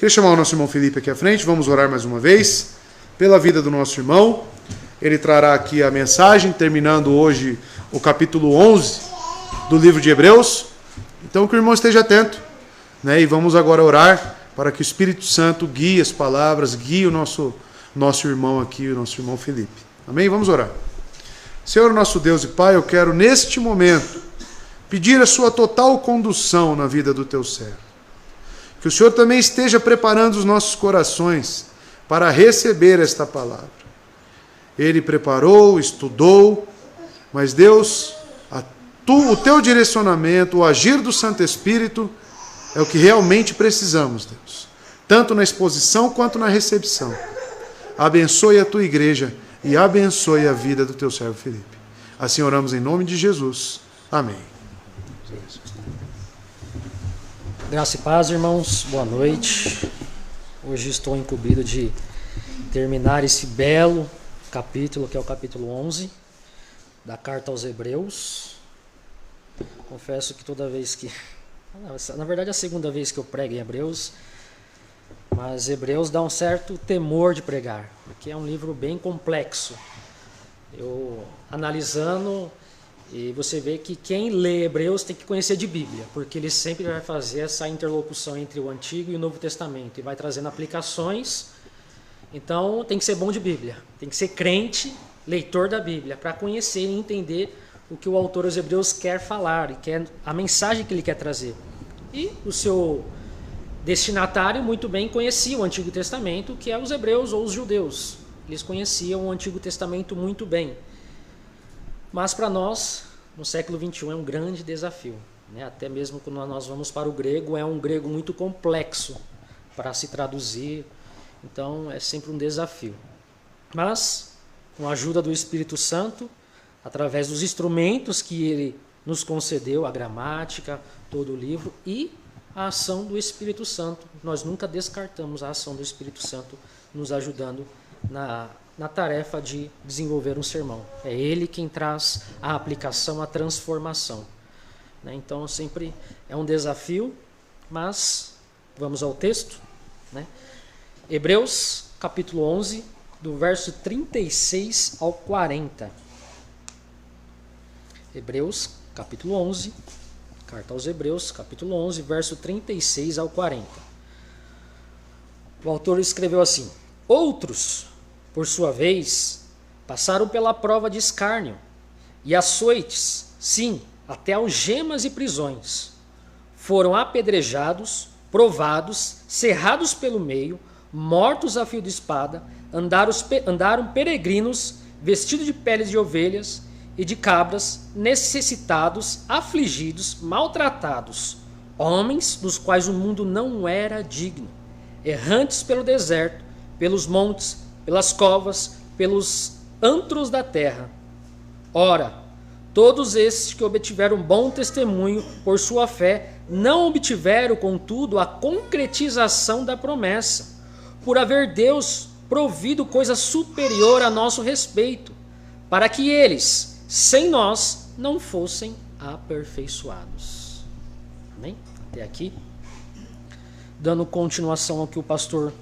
Queria chamar o nosso irmão Felipe aqui à frente, vamos orar mais uma vez pela vida do nosso irmão. Ele trará aqui a mensagem, terminando hoje o capítulo 11 do livro de Hebreus. Então que o irmão esteja atento, né? E vamos agora orar para que o Espírito Santo guie as palavras, guie o nosso irmão aqui, o nosso irmão Felipe. Amém? Vamos orar. Senhor nosso Deus e Pai, eu quero neste momento pedir a sua total condução na vida do teu servo. Que o Senhor também esteja preparando os nossos corações para receber esta palavra. Ele preparou, estudou, mas Deus, o teu direcionamento, o agir do Santo Espírito é o que realmente precisamos, Deus. Tanto na exposição quanto na recepção. Abençoe a tua igreja e abençoe a vida do teu servo Felipe. Assim oramos em nome de Jesus. Amém. Graça e paz, irmãos. Boa noite. Hoje estou incumbido de terminar esse belo capítulo, que é o capítulo 11 da carta aos Hebreus. Confesso que toda vez que... Na verdade, é a segunda vez que eu prego em Hebreus, mas Hebreus dá um certo temor de pregar, porque é um livro bem complexo. Eu analisando, e você vê que quem lê Hebreus tem que conhecer de Bíblia, porque ele sempre vai fazer essa interlocução entre o Antigo e o Novo Testamento, e vai trazendo aplicações. Então tem que ser bom de Bíblia, tem que ser crente, leitor da Bíblia, para conhecer e entender o que o autor aos Hebreus quer falar, e a mensagem que ele quer trazer. E o seu destinatário muito bem conhecia o Antigo Testamento, que é os hebreus ou os judeus. Eles conheciam o Antigo Testamento muito bem. Mas para nós, no século XXI, é um grande desafio, né? Até mesmo quando nós vamos para o grego, é um grego muito complexo para se traduzir. Então é sempre um desafio. Mas, com a ajuda do Espírito Santo, através dos instrumentos que ele nos concedeu, a gramática, todo o livro, e a ação do Espírito Santo. Nós nunca descartamos a ação do Espírito Santo nos ajudando na tarefa de desenvolver um sermão. É ele quem traz a aplicação, a transformação, né? Então sempre é um desafio, mas vamos ao texto, né? Hebreus capítulo 11, do verso 36 ao 40. Hebreus capítulo 11, carta aos Hebreus, capítulo 11, verso 36 ao 40. O autor escreveu assim: Outros, por sua vez, passaram pela prova de escárnio e açoites, sim, até algemas e prisões. Foram apedrejados, provados, cerrados pelo meio, mortos a fio de espada, andaram peregrinos, vestidos de peles de ovelhas e de cabras, necessitados, afligidos, maltratados, homens dos quais o mundo não era digno, errantes pelo deserto, pelos montes, pelas covas, pelos antros da terra. Ora, todos esses que obtiveram bom testemunho por sua fé, não obtiveram, contudo, a concretização da promessa, por haver Deus provido coisa superior a nosso respeito, para que eles, sem nós, não fossem aperfeiçoados. Amém? Até aqui. Dando continuação ao que o pastor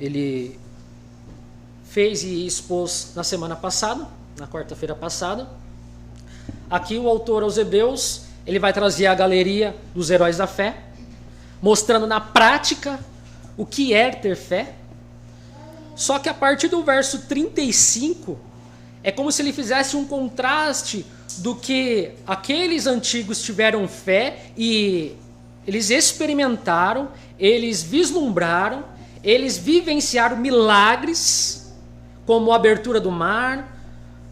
ele fez e expôs na semana passada, na quarta-feira passada. Aqui o autor aos Hebreus, ele vai trazer a galeria dos heróis da fé, mostrando na prática o que é ter fé. Só que a partir do verso 35, é como se ele fizesse um contraste do que aqueles antigos tiveram fé e eles experimentaram, eles vislumbraram, eles vivenciaram milagres, como a abertura do mar,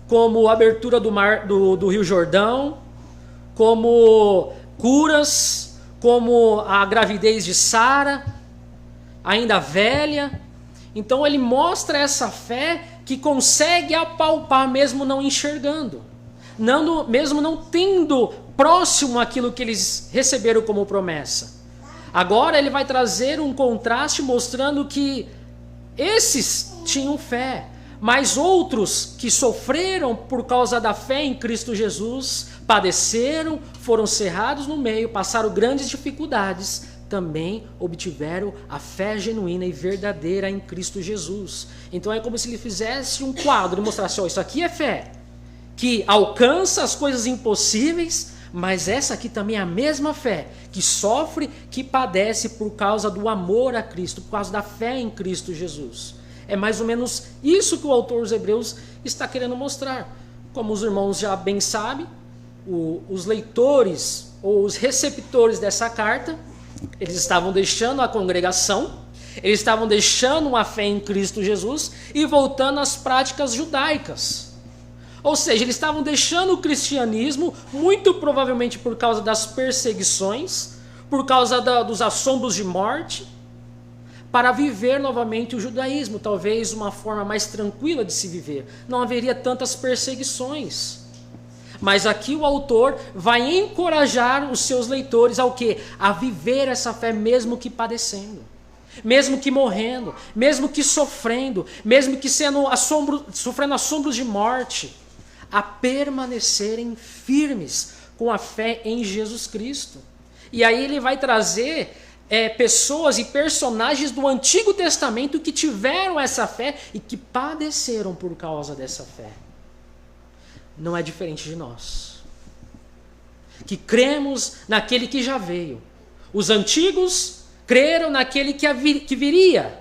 como a abertura do Rio Jordão, como curas, como a gravidez de Sara, ainda velha. Então ele mostra essa fé que consegue apalpar mesmo não enxergando, mesmo não tendo próximo aquilo que eles receberam como promessa. Agora ele vai trazer um contraste mostrando que esses tinham fé, mas outros que sofreram por causa da fé em Cristo Jesus, padeceram, foram cerrados no meio, passaram grandes dificuldades, também obtiveram a fé genuína e verdadeira em Cristo Jesus. Então é como se ele fizesse um quadro e mostrasse, ó, isso aqui é fé, que alcança as coisas impossíveis, mas essa aqui também é a mesma fé, que sofre, que padece por causa do amor a Cristo, por causa da fé em Cristo Jesus. É mais ou menos isso que o autor dos Hebreus está querendo mostrar. Como os irmãos já bem sabem, os leitores ou os receptores dessa carta, eles estavam deixando a congregação, eles estavam deixando a fé em Cristo Jesus e voltando às práticas judaicas. Ou seja, eles estavam deixando o cristianismo, muito provavelmente por causa das perseguições, por causa dos assombros de morte, para viver novamente o judaísmo, talvez uma forma mais tranquila de se viver. Não haveria tantas perseguições. Mas aqui o autor vai encorajar os seus leitores ao quê? A viver essa fé mesmo que padecendo, mesmo que morrendo, mesmo que sofrendo, mesmo que sofrendo assombros de morte, a permanecerem firmes com a fé em Jesus Cristo. E aí ele vai trazer pessoas e personagens do Antigo Testamento que tiveram essa fé e que padeceram por causa dessa fé. Não é diferente de nós, que cremos naquele que já veio. Os antigos creram naquele que viria.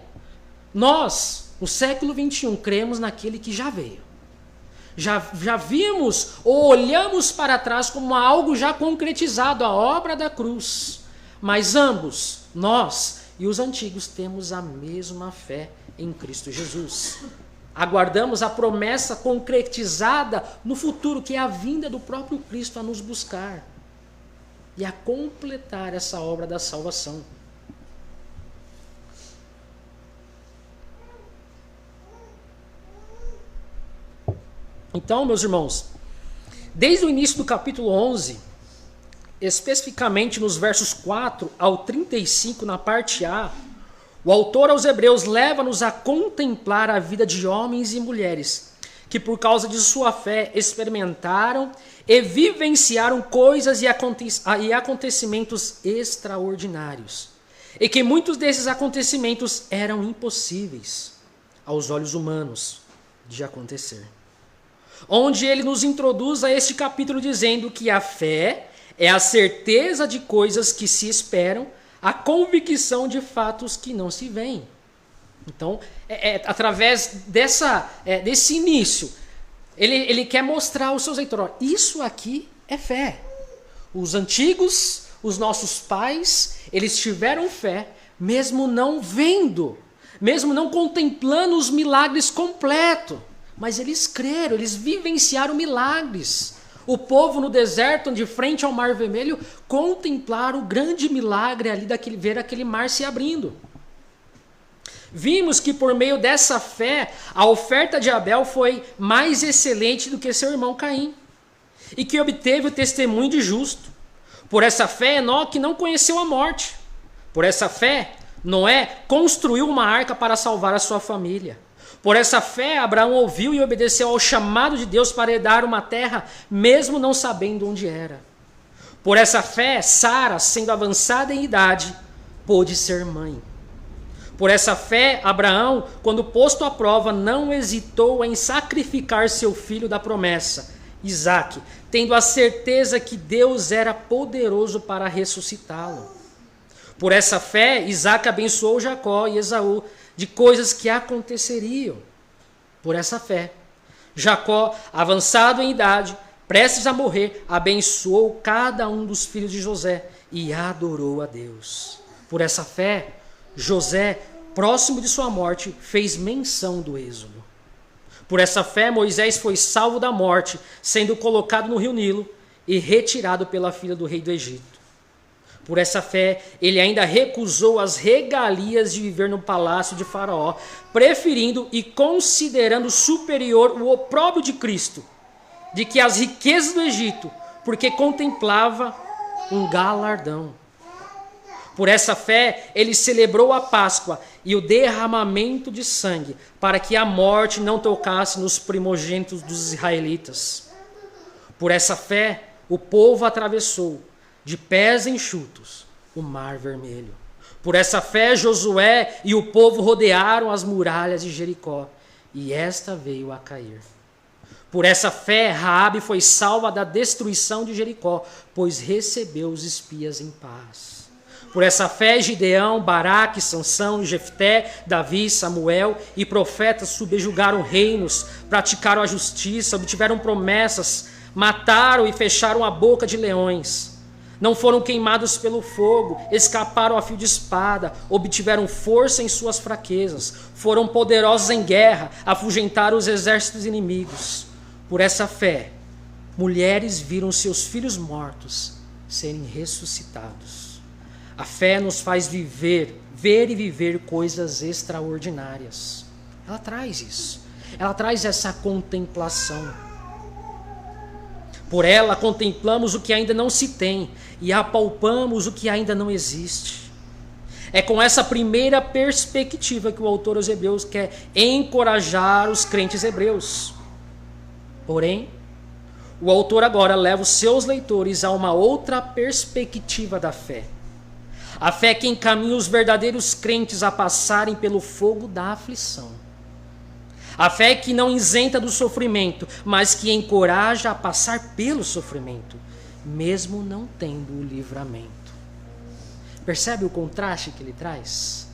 Nós, no século 21, cremos naquele que já veio. Já vimos ou olhamos para trás como algo já concretizado, a obra da cruz. Mas ambos, nós e os antigos, temos a mesma fé em Cristo Jesus. Aguardamos a promessa concretizada no futuro, que é a vinda do próprio Cristo a nos buscar e a completar essa obra da salvação. Então, meus irmãos, desde o início do capítulo 11, especificamente nos versos 4 ao 35, na parte A, o autor aos Hebreus leva-nos a contemplar a vida de homens e mulheres que, por causa de sua fé, experimentaram e vivenciaram coisas e acontecimentos extraordinários, e que muitos desses acontecimentos eram impossíveis aos olhos humanos de acontecer. Onde ele nos introduz a este capítulo dizendo que a fé é a certeza de coisas que se esperam, a convicção de fatos que não se veem. Então, através desse início, ele quer mostrar aos seus leitores, isso aqui é fé. Os antigos, os nossos pais, eles tiveram fé, mesmo não vendo, mesmo não contemplando os milagres completos. Mas eles creram, eles vivenciaram milagres. O povo no deserto, de frente ao Mar Vermelho, contemplaram o grande milagre ali, ver aquele mar se abrindo. Vimos que por meio dessa fé, a oferta de Abel foi mais excelente do que seu irmão Caim, e que obteve o testemunho de justo. Por essa fé, Enoque não conheceu a morte. Por essa fé, Noé construiu uma arca para salvar a sua família. Por essa fé, Abraão ouviu e obedeceu ao chamado de Deus para herdar uma terra, mesmo não sabendo onde era. Por essa fé, Sara, sendo avançada em idade, pôde ser mãe. Por essa fé, Abraão, quando posto à prova, não hesitou em sacrificar seu filho da promessa, Isaque, tendo a certeza que Deus era poderoso para ressuscitá-lo. Por essa fé, Isaque abençoou Jacó e Esaú de coisas que aconteceriam. Por essa fé, Jacó, avançado em idade, prestes a morrer, abençoou cada um dos filhos de José e adorou a Deus. Por essa fé, José, próximo de sua morte, fez menção do êxodo. Por essa fé, Moisés foi salvo da morte, sendo colocado no rio Nilo e retirado pela filha do rei do Egito. Por essa fé, ele ainda recusou as regalias de viver no palácio de Faraó, preferindo e considerando superior o opróbrio de Cristo, de que as riquezas do Egito, porque contemplava um galardão. Por essa fé, ele celebrou a Páscoa e o derramamento de sangue, para que a morte não tocasse nos primogênitos dos israelitas. Por essa fé, o povo atravessou, de pés enxutos, o Mar Vermelho. Por essa fé, Josué e o povo rodearam as muralhas de Jericó, e esta veio a cair. Por essa fé, Raabe foi salva da destruição de Jericó, pois recebeu os espias em paz. Por essa fé, Gideão, Baraque, Sansão, Jefté, Davi, Samuel e profetas subjugaram reinos, praticaram a justiça, obtiveram promessas, mataram e fecharam a boca de leões. Não foram queimados pelo fogo, escaparam a fio de espada, obtiveram força em suas fraquezas, foram poderosos em guerra, afugentaram os exércitos inimigos. Por essa fé, mulheres viram seus filhos mortos serem ressuscitados. A fé nos faz ver e viver coisas extraordinárias. Ela traz isso. Ela traz essa contemplação. Por ela contemplamos o que ainda não se tem e apalpamos o que ainda não existe. É com essa primeira perspectiva que o autor aos Hebreus quer encorajar os crentes hebreus. Porém, o autor agora leva os seus leitores a uma outra perspectiva da fé. A fé que encaminha os verdadeiros crentes a passarem pelo fogo da aflição. A fé que não isenta do sofrimento, mas que encoraja a passar pelo sofrimento, mesmo não tendo o livramento. Percebe o contraste que ele traz?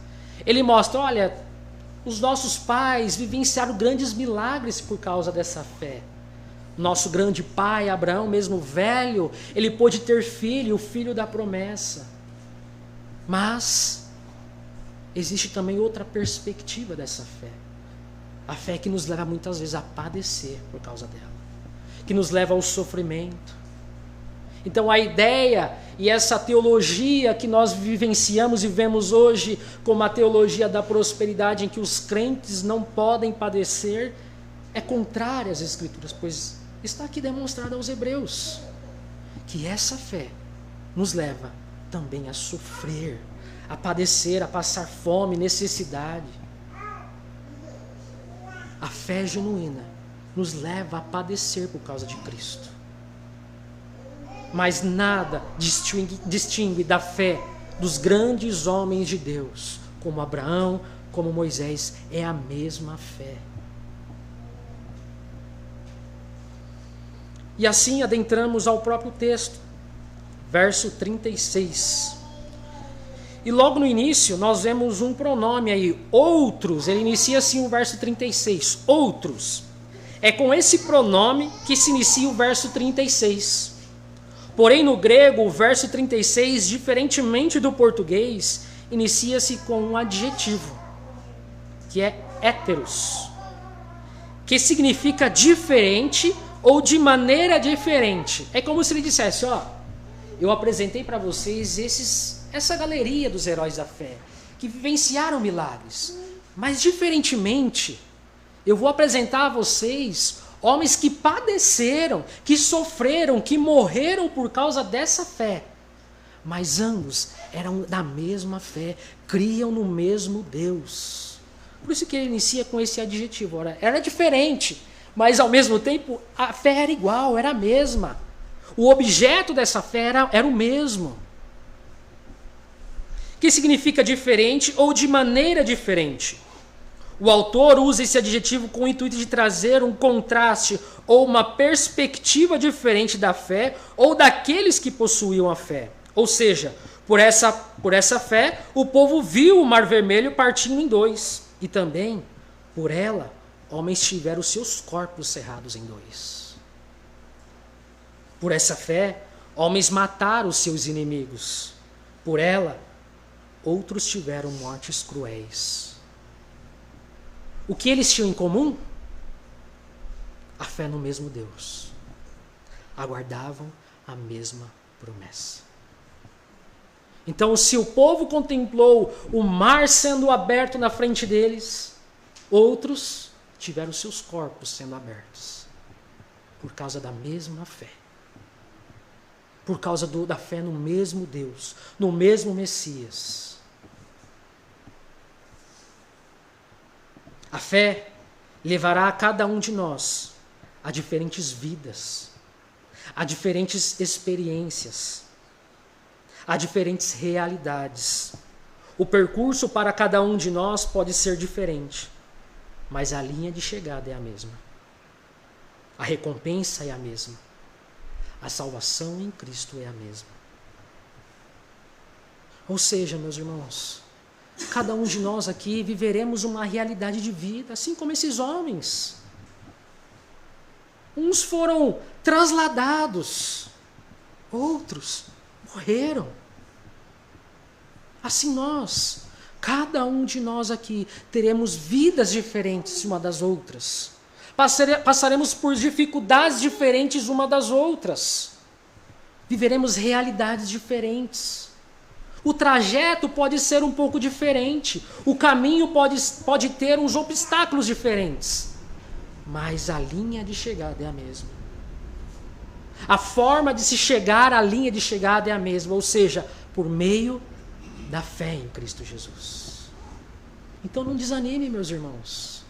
Ele mostra, olha, os nossos pais vivenciaram grandes milagres por causa dessa fé. Nosso grande pai, Abraão, mesmo velho, ele pôde ter filho, o filho da promessa. Mas existe também outra perspectiva dessa fé. A fé que nos leva muitas vezes a padecer por causa dela, que nos leva ao sofrimento. Então a ideia e essa teologia que nós vivenciamos e vemos hoje como a teologia da prosperidade, em que os crentes não podem padecer, é contrária às Escrituras, pois está aqui demonstrado aos Hebreus que essa fé nos leva também a sofrer, a padecer, a passar fome, necessidade. A fé genuína nos leva a padecer por causa de Cristo. Mas nada distingue da fé dos grandes homens de Deus, como Abraão, como Moisés, é a mesma fé. E assim adentramos ao próprio texto, verso 36. E logo no início nós vemos um pronome aí, outros. Ele inicia assim o verso 36, outros. É com esse pronome que se inicia o verso 36. Porém no grego o verso 36, diferentemente do português, inicia-se com um adjetivo, que é héteros, que significa diferente ou de maneira diferente. É como se ele dissesse, ó, eu apresentei para vocês essa galeria dos heróis da fé, que vivenciaram milagres. Mas diferentemente, eu vou apresentar a vocês homens que padeceram, que sofreram, que morreram por causa dessa fé. Mas ambos eram da mesma fé, criam no mesmo Deus. Por isso que ele inicia com esse adjetivo. Ora, era diferente, mas ao mesmo tempo a fé era igual, era a mesma. O objeto dessa fé era o mesmo. Que significa diferente ou de maneira diferente. O autor usa esse adjetivo com o intuito de trazer um contraste ou uma perspectiva diferente da fé ou daqueles que possuíam a fé. Ou seja, por essa fé, o povo viu o Mar Vermelho partindo em dois. E também, por ela, homens tiveram seus corpos cerrados em dois. Por essa fé, homens mataram os seus inimigos. Por ela, outros tiveram mortes cruéis. O que eles tinham em comum? A fé no mesmo Deus. Aguardavam a mesma promessa. Então, se o povo contemplou o mar sendo aberto na frente deles, outros tiveram seus corpos sendo abertos. Por causa da mesma fé. Por causa da fé no mesmo Deus, no mesmo Messias. A fé levará a cada um de nós a diferentes vidas, a diferentes experiências, a diferentes realidades. O percurso para cada um de nós pode ser diferente, mas a linha de chegada é a mesma. A recompensa é a mesma. A salvação em Cristo é a mesma. Ou seja, meus irmãos, cada um de nós aqui viveremos uma realidade de vida, assim como esses homens. Uns foram trasladados, outros morreram. Assim nós, cada um de nós aqui, teremos vidas diferentes uma das outras. Passaremos por dificuldades diferentes uma das outras. Viveremos realidades diferentes. O trajeto pode ser um pouco diferente. O caminho pode ter uns obstáculos diferentes. Mas a linha de chegada é a mesma. A forma de se chegar à linha de chegada é a mesma. Ou seja, por meio da fé em Cristo Jesus. Então não desanime, meus irmãos.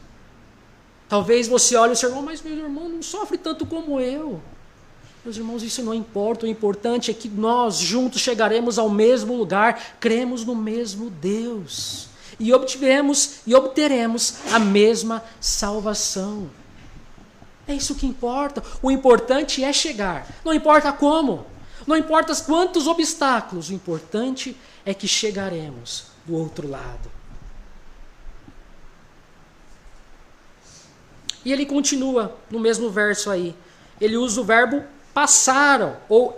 Talvez você olhe o seu irmão, mas meu irmão não sofre tanto como eu. Meus irmãos, isso não importa. O importante é que nós juntos chegaremos ao mesmo lugar, cremos no mesmo Deus e obteremos a mesma salvação. É isso que importa. O importante é chegar. Não importa como, não importa quantos obstáculos, o importante é que chegaremos do outro lado. E ele continua no mesmo verso aí. Ele usa o verbo passaram ou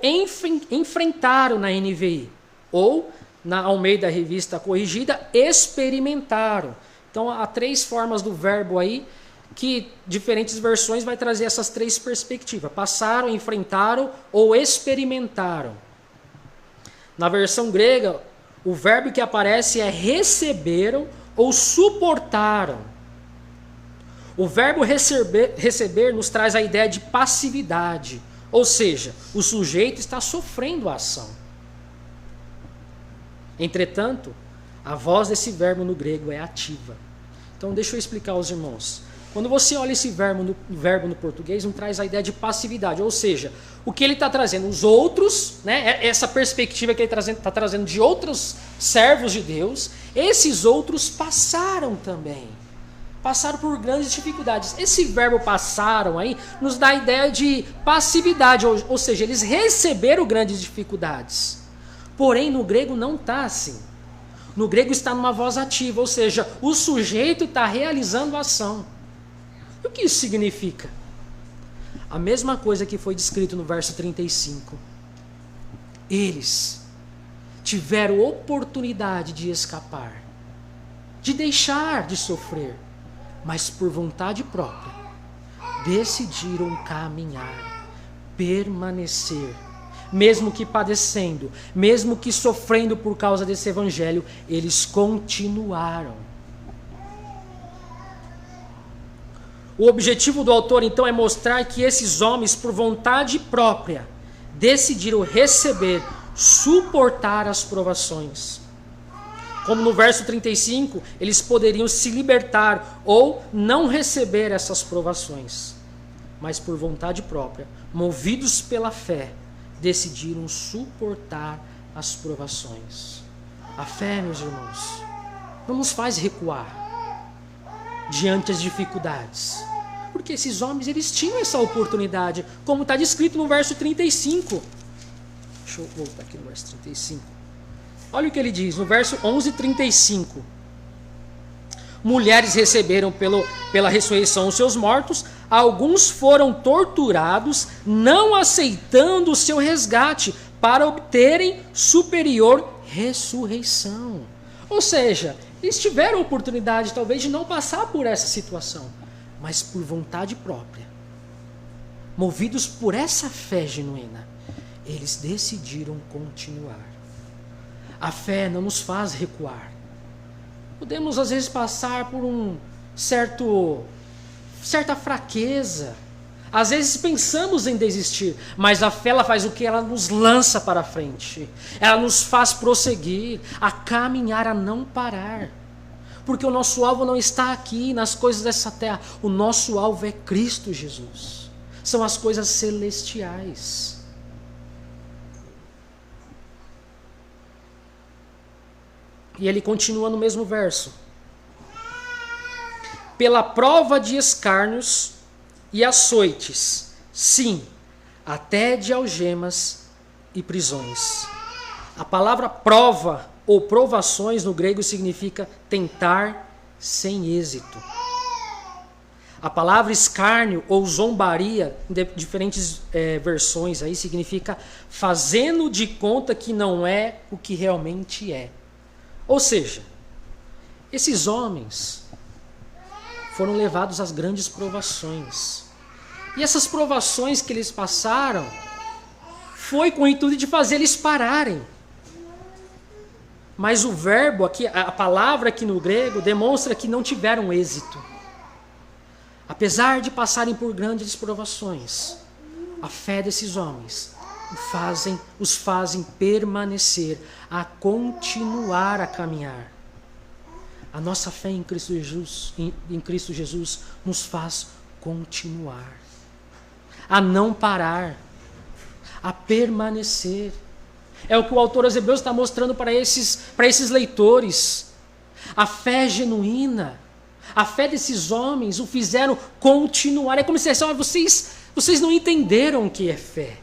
enfrentaram na NVI. Ou, na Almeida Revista Corrigida, experimentaram. Então, há 3 formas do verbo aí, que diferentes versões vai trazer essas 3 perspectivas. Passaram, enfrentaram ou experimentaram. Na versão grega, o verbo que aparece é receberam ou suportaram. O verbo receber nos traz a ideia de passividade, ou seja, o sujeito está sofrendo a ação. Entretanto, a voz desse verbo no grego é ativa. Então deixa eu explicar aos irmãos. Quando você olha esse verbo no português, não traz a ideia de passividade, ou seja, o que ele está trazendo, os outros, né, essa perspectiva que ele está trazendo de outros servos de Deus, esses outros passaram também. Passaram por grandes dificuldades. Esse verbo passaram aí nos dá a ideia de passividade, ou seja, eles receberam grandes dificuldades. Porém, no grego não está assim. No grego está numa voz ativa, ou seja, o sujeito está realizando a ação. E o que isso significa? A mesma coisa que foi descrito no verso 35. Eles tiveram oportunidade de escapar, de deixar de sofrer, mas por vontade própria, decidiram caminhar, permanecer, mesmo que padecendo, mesmo que sofrendo por causa desse evangelho, eles continuaram. O objetivo do autor, então, é mostrar que esses homens, por vontade própria, decidiram receber, suportar as provações. Como no verso 35, eles poderiam se libertar ou não receber essas provações. Mas por vontade própria, movidos pela fé, decidiram suportar as provações. A fé, meus irmãos, não nos faz recuar diante das dificuldades. Porque esses homens, eles tinham essa oportunidade, como está descrito no verso 35. Deixa eu voltar aqui no verso 35. Olha o que ele diz no verso 11:35. Mulheres receberam pela ressurreição os seus mortos, alguns foram torturados, não aceitando o seu resgate, para obterem superior ressurreição. Ou seja, eles tiveram a oportunidade talvez de não passar por essa situação, mas por vontade própria, movidos por essa fé genuína, eles decidiram continuar. A fé não nos faz recuar. Podemos às vezes passar por certa fraqueza. Às vezes pensamos em desistir, mas a fé ela faz o que? Ela nos lança para frente. Ela nos faz prosseguir, a caminhar, a não parar. Porque o nosso alvo não está aqui nas coisas dessa terra. O nosso alvo é Cristo Jesus. São as coisas celestiais. E ele continua no mesmo verso. Pela prova de escárnios e açoites, sim, até de algemas e prisões. A palavra prova ou provações no grego significa tentar sem êxito. A palavra escárnio ou zombaria, em diferentes versões aí, significa fazendo de conta que não é o que realmente é. Ou seja, esses homens foram levados às grandes provações. E essas provações que eles passaram foi com o intuito de fazer eles pararem. Mas o verbo aqui, a palavra aqui no grego, demonstra que não tiveram êxito. Apesar de passarem por grandes provações, a fé desses homens os fazem permanecer, a continuar a caminhar. A nossa fé em Cristo Jesus nos faz continuar, a não parar, a permanecer. É o que o autor aos Hebreus está mostrando para esses leitores. A fé genuína, a fé desses homens o fizeram continuar. É como se vocês não entenderam o que é fé.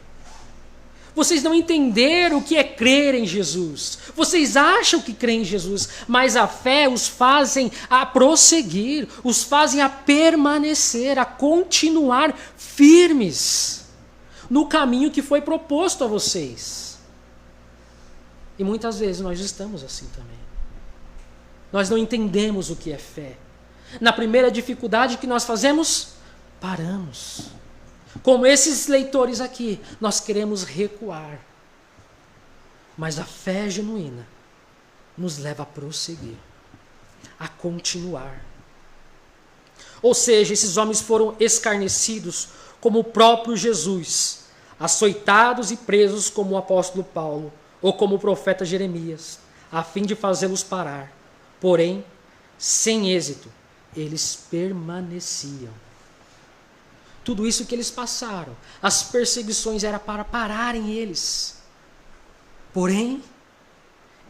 Vocês não entenderam o que é crer em Jesus. Vocês acham que creem em Jesus, mas a fé os fazem a prosseguir, os fazem a permanecer, a continuar firmes no caminho que foi proposto a vocês. E muitas vezes nós estamos assim também. Nós não entendemos o que é fé. Na primeira dificuldade que nós fazemos, paramos. Como esses leitores aqui, nós queremos recuar. Mas a fé genuína nos leva a prosseguir, a continuar. Ou seja, esses homens foram escarnecidos como o próprio Jesus, açoitados e presos como o apóstolo Paulo, ou como o profeta Jeremias, a fim de fazê-los parar. Porém, sem êxito, eles permaneciam. Tudo isso que eles passaram, as perseguições era para pararem eles. Porém,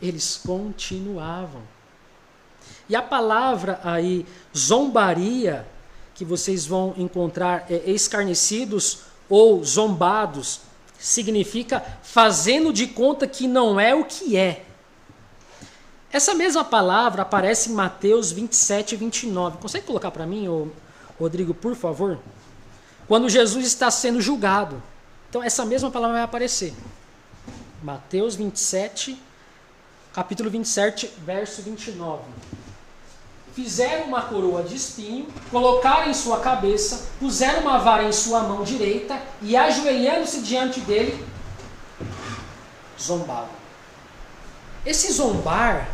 eles continuavam. E a palavra aí, zombaria, que vocês vão encontrar escarnecidos ou zombados, significa fazendo de conta que não é o que é. Essa mesma palavra aparece em Mateus 27 e 29. Consegue colocar para mim, Rodrigo, por favor? Quando Jesus está sendo julgado. Então essa mesma palavra vai aparecer. Mateus 27, capítulo 27, verso 29. Fizeram uma coroa de espinho, colocaram em sua cabeça, puseram uma vara em sua mão direita e, ajoelhando-se diante dele, zombavam. Esse zombar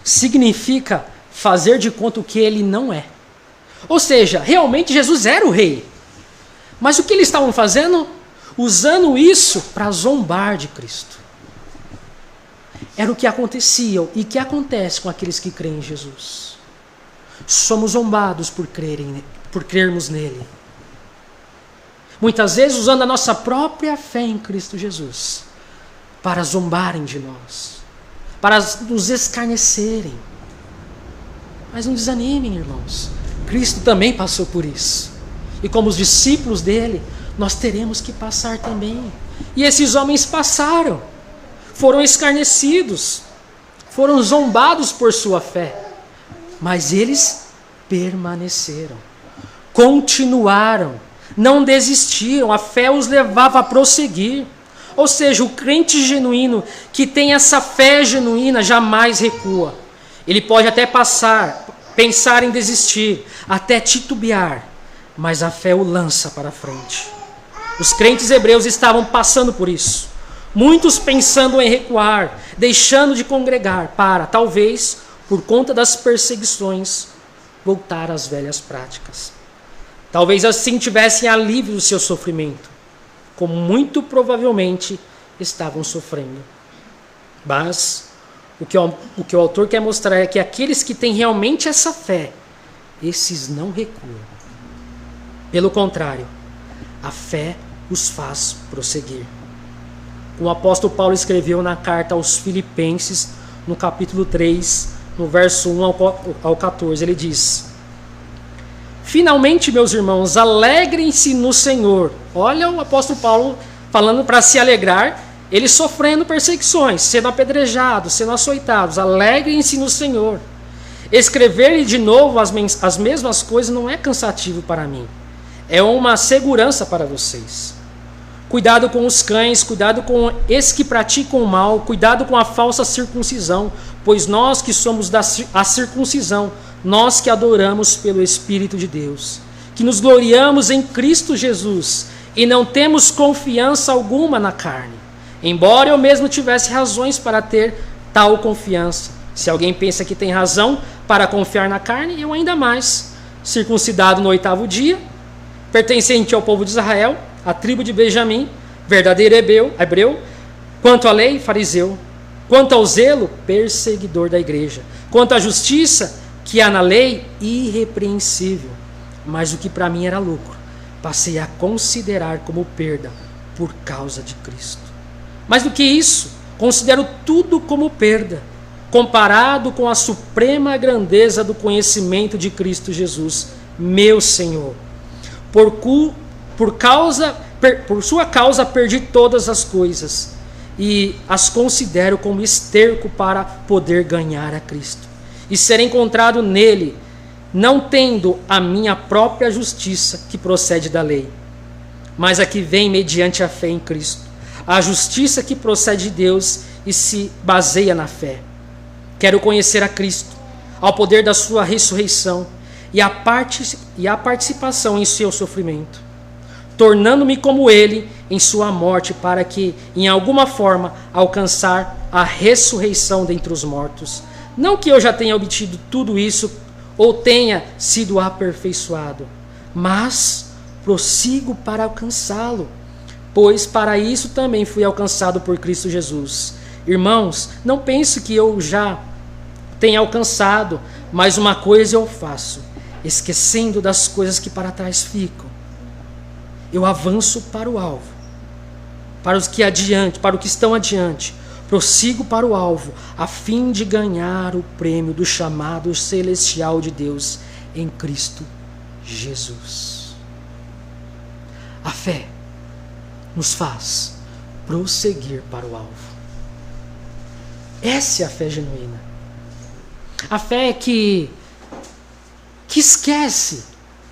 significa fazer de conta o que ele não é. Ou seja, realmente Jesus era o rei. Mas o que eles estavam fazendo? Usando isso para zombar de Cristo. Era o que acontecia e que acontece com aqueles que creem em Jesus. Somos zombados por crermos nele. Muitas vezes usando a nossa própria fé em Cristo Jesus para zombarem de nós, para nos escarnecerem. Mas não desanimem, irmãos. Cristo também passou por isso. E como os discípulos dele, nós teremos que passar também. E esses homens passaram. Foram escarnecidos. Foram zombados por sua fé. Mas eles permaneceram. Continuaram. Não desistiram. A fé os levava a prosseguir. Ou seja, o crente genuíno que tem essa fé genuína jamais recua. Ele pode até pensar em desistir, até titubear, mas a fé o lança para frente. Os crentes hebreus estavam passando por isso. Muitos pensando em recuar, deixando de congregar para, talvez, por conta das perseguições, voltar às velhas práticas. Talvez assim tivessem alívio do seu sofrimento, como muito provavelmente estavam sofrendo. Mas o que o autor quer mostrar é que aqueles que têm realmente essa fé, esses não recuam. Pelo contrário, a fé os faz prosseguir. O apóstolo Paulo escreveu na carta aos Filipenses, no capítulo 3, no verso 1 ao 14. Ele diz: finalmente, meus irmãos, alegrem-se no Senhor. Olha o apóstolo Paulo falando para se alegrar, ele sofrendo perseguições, sendo apedrejados, sendo açoitados. Alegrem-se no Senhor. Escrever-lhe de novo as mesmas coisas não é cansativo para mim. É uma segurança para vocês. Cuidado com os cães, cuidado com esses que praticam o mal, cuidado com a falsa circuncisão, pois nós que somos a circuncisão, nós que adoramos pelo Espírito de Deus, que nos gloriamos em Cristo Jesus e não temos confiança alguma na carne, embora eu mesmo tivesse razões para ter tal confiança. Se alguém pensa que tem razão para confiar na carne, eu ainda mais. Circuncidado no 8º dia, pertencente ao povo de Israel, a tribo de Benjamim, verdadeiro hebreu, quanto à lei, fariseu, quanto ao zelo, perseguidor da igreja, quanto à justiça que há na lei, irrepreensível. Mas o que para mim era lucro, passei a considerar como perda por causa de Cristo. Mais do que isso, considero tudo como perda, comparado com a suprema grandeza do conhecimento de Cristo Jesus, meu Senhor. Por sua causa perdi todas as coisas e as considero como esterco para poder ganhar a Cristo e ser encontrado nele, não tendo a minha própria justiça que procede da lei, mas a que vem mediante a fé em Cristo, a justiça que procede de Deus e se baseia na fé. Quero conhecer a Cristo, ao poder da sua ressurreição e a participação em seu sofrimento, tornando-me como ele em sua morte, para que, em alguma forma, alcançar a ressurreição dentre os mortos. Não que eu já tenha obtido tudo isso ou tenha sido aperfeiçoado, mas prossigo para alcançá-lo, pois para isso também fui alcançado por Cristo Jesus. Irmãos, não pense que eu já tenha alcançado, mas uma coisa eu faço, esquecendo das coisas que para trás ficam. Eu avanço para o alvo, para o que estão adiante, prossigo para o alvo, a fim de ganhar o prêmio do chamado celestial de Deus em Cristo Jesus. A fé nos faz prosseguir para o alvo. Essa é a fé genuína. A fé que esquece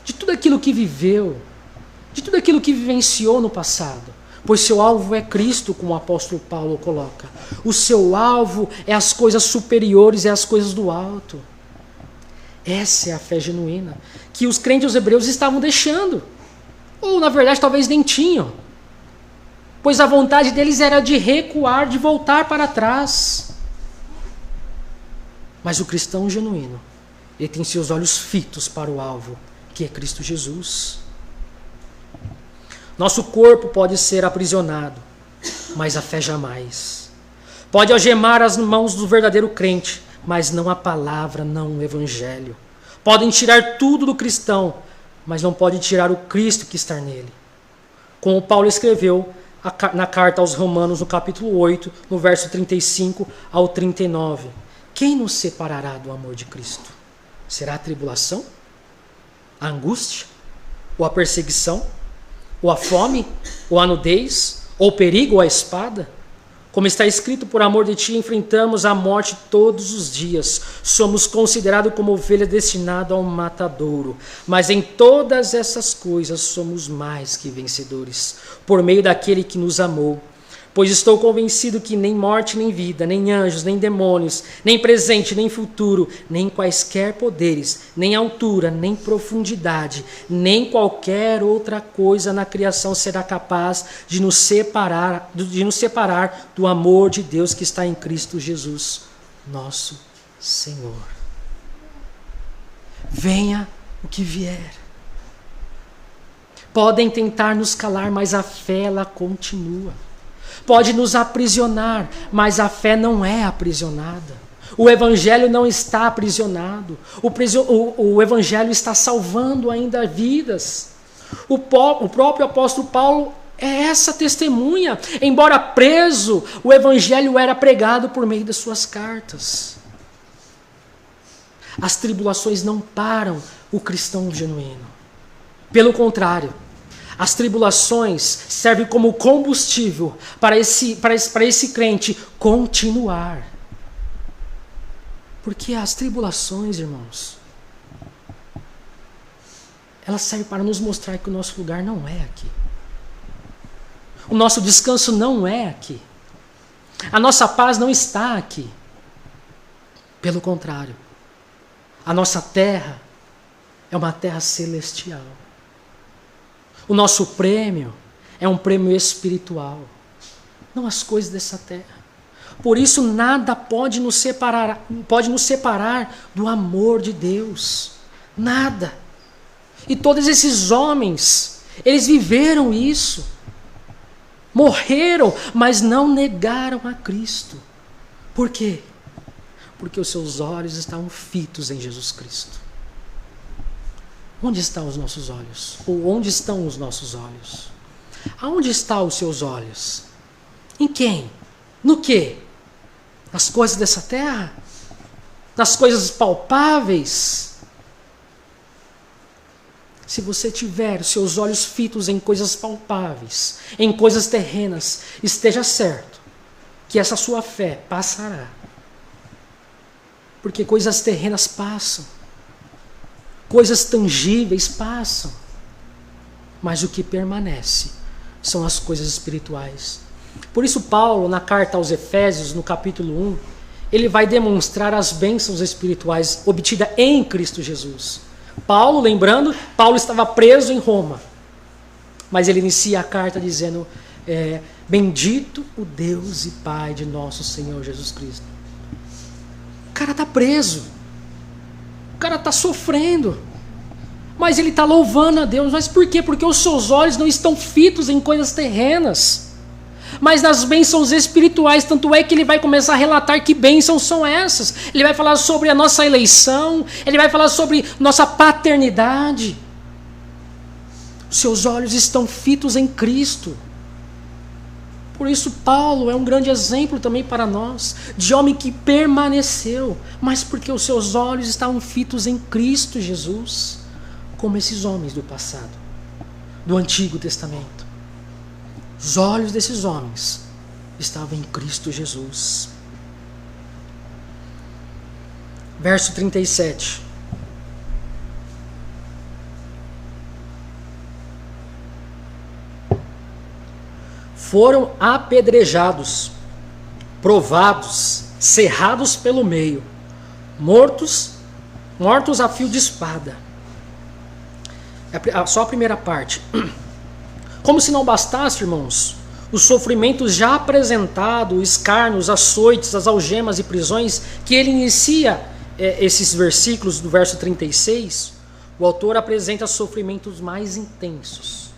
de tudo aquilo que viveu, de tudo aquilo que vivenciou no passado, pois seu alvo é Cristo, como o apóstolo Paulo coloca. O seu alvo é as coisas superiores, é as coisas do alto. Essa é a fé genuína que os crentes hebreus estavam deixando, ou na verdade talvez nem tinham, pois a vontade deles era de recuar, de voltar para trás. Mas o cristão genuíno, ele tem seus olhos fitos para o alvo, que é Cristo Jesus. Nosso corpo pode ser aprisionado, mas a fé jamais. Pode algemar as mãos do verdadeiro crente, mas não a palavra, não o evangelho. Podem tirar tudo do cristão, mas não pode tirar o Cristo que está nele. Como Paulo escreveu na carta aos Romanos, no capítulo 8, no verso 35 ao 39. Quem nos separará do amor de Cristo? Será a tribulação? A angústia? Ou a perseguição? Ou a fome? Ou a nudez? Ou o perigo? Ou a espada? Como está escrito, por amor de ti enfrentamos a morte todos os dias. Somos considerados como ovelha destinada ao matadouro. Mas em todas essas coisas somos mais que vencedores, por meio daquele que nos amou. Pois estou convencido que nem morte, nem vida, nem anjos, nem demônios, nem presente, nem futuro, nem quaisquer poderes, nem altura, nem profundidade, nem qualquer outra coisa na criação será capaz de nos separar do amor de Deus que está em Cristo Jesus, nosso Senhor. Venha o que vier. Podem tentar nos calar, mas a fé ela continua. Pode nos aprisionar, mas a fé não é aprisionada. O Evangelho não está aprisionado. O Evangelho está salvando ainda vidas. O próprio apóstolo Paulo é essa testemunha. Embora preso, o evangelho era pregado por meio das suas cartas. As tribulações não param o cristão genuíno. Pelo contrário, as tribulações servem como combustível para esse crente continuar. Porque as tribulações, irmãos, elas servem para nos mostrar que o nosso lugar não é aqui. O nosso descanso não é aqui. A nossa paz não está aqui. Pelo contrário, a nossa terra é uma terra celestial. O nosso prêmio é um prêmio espiritual, não as coisas dessa terra. Por isso nada pode nos separar do amor de Deus. Nada. E todos esses homens, eles viveram isso. Morreram, mas não negaram a Cristo. Por quê? Porque os seus olhos estavam fitos em Jesus Cristo. Onde estão os nossos olhos? Ou onde estão os nossos olhos? Aonde estão os seus olhos? Em quem? No quê? Nas coisas dessa terra? Nas coisas palpáveis? Se você tiver os seus olhos fitos em coisas palpáveis, em coisas terrenas, esteja certo que essa sua fé passará. Porque coisas terrenas passam. Coisas tangíveis passam. Mas o que permanece são as coisas espirituais. Por isso Paulo, na carta aos Efésios, no capítulo 1, ele vai demonstrar as bênçãos espirituais obtidas em Cristo Jesus. Paulo, lembrando, Paulo estava preso em Roma. Mas ele inicia a carta dizendo, bendito o Deus e Pai de nosso Senhor Jesus Cristo. O cara está preso. O cara está sofrendo. Mas ele está louvando a Deus. Mas por quê? Porque os seus olhos não estão fitos em coisas terrenas, mas nas bênçãos espirituais. Tanto é que ele vai começar a relatar que bênçãos são essas. Ele vai falar sobre a nossa eleição. Ele vai falar sobre nossa paternidade. Seus olhos estão fitos em Cristo. Por isso Paulo é um grande exemplo também para nós, de homem que permaneceu, mas porque os seus olhos estavam fitos em Cristo Jesus, como esses homens do passado, do Antigo Testamento. Os olhos desses homens estavam em Cristo Jesus. Verso 37. Foram apedrejados, provados, cerrados pelo meio, mortos a fio de espada. Só a primeira parte. Como se não bastasse, irmãos, os sofrimentos já apresentados, os escárnios, açoites, as algemas e prisões, que ele inicia esses versículos do verso 36, o autor apresenta sofrimentos mais intensos.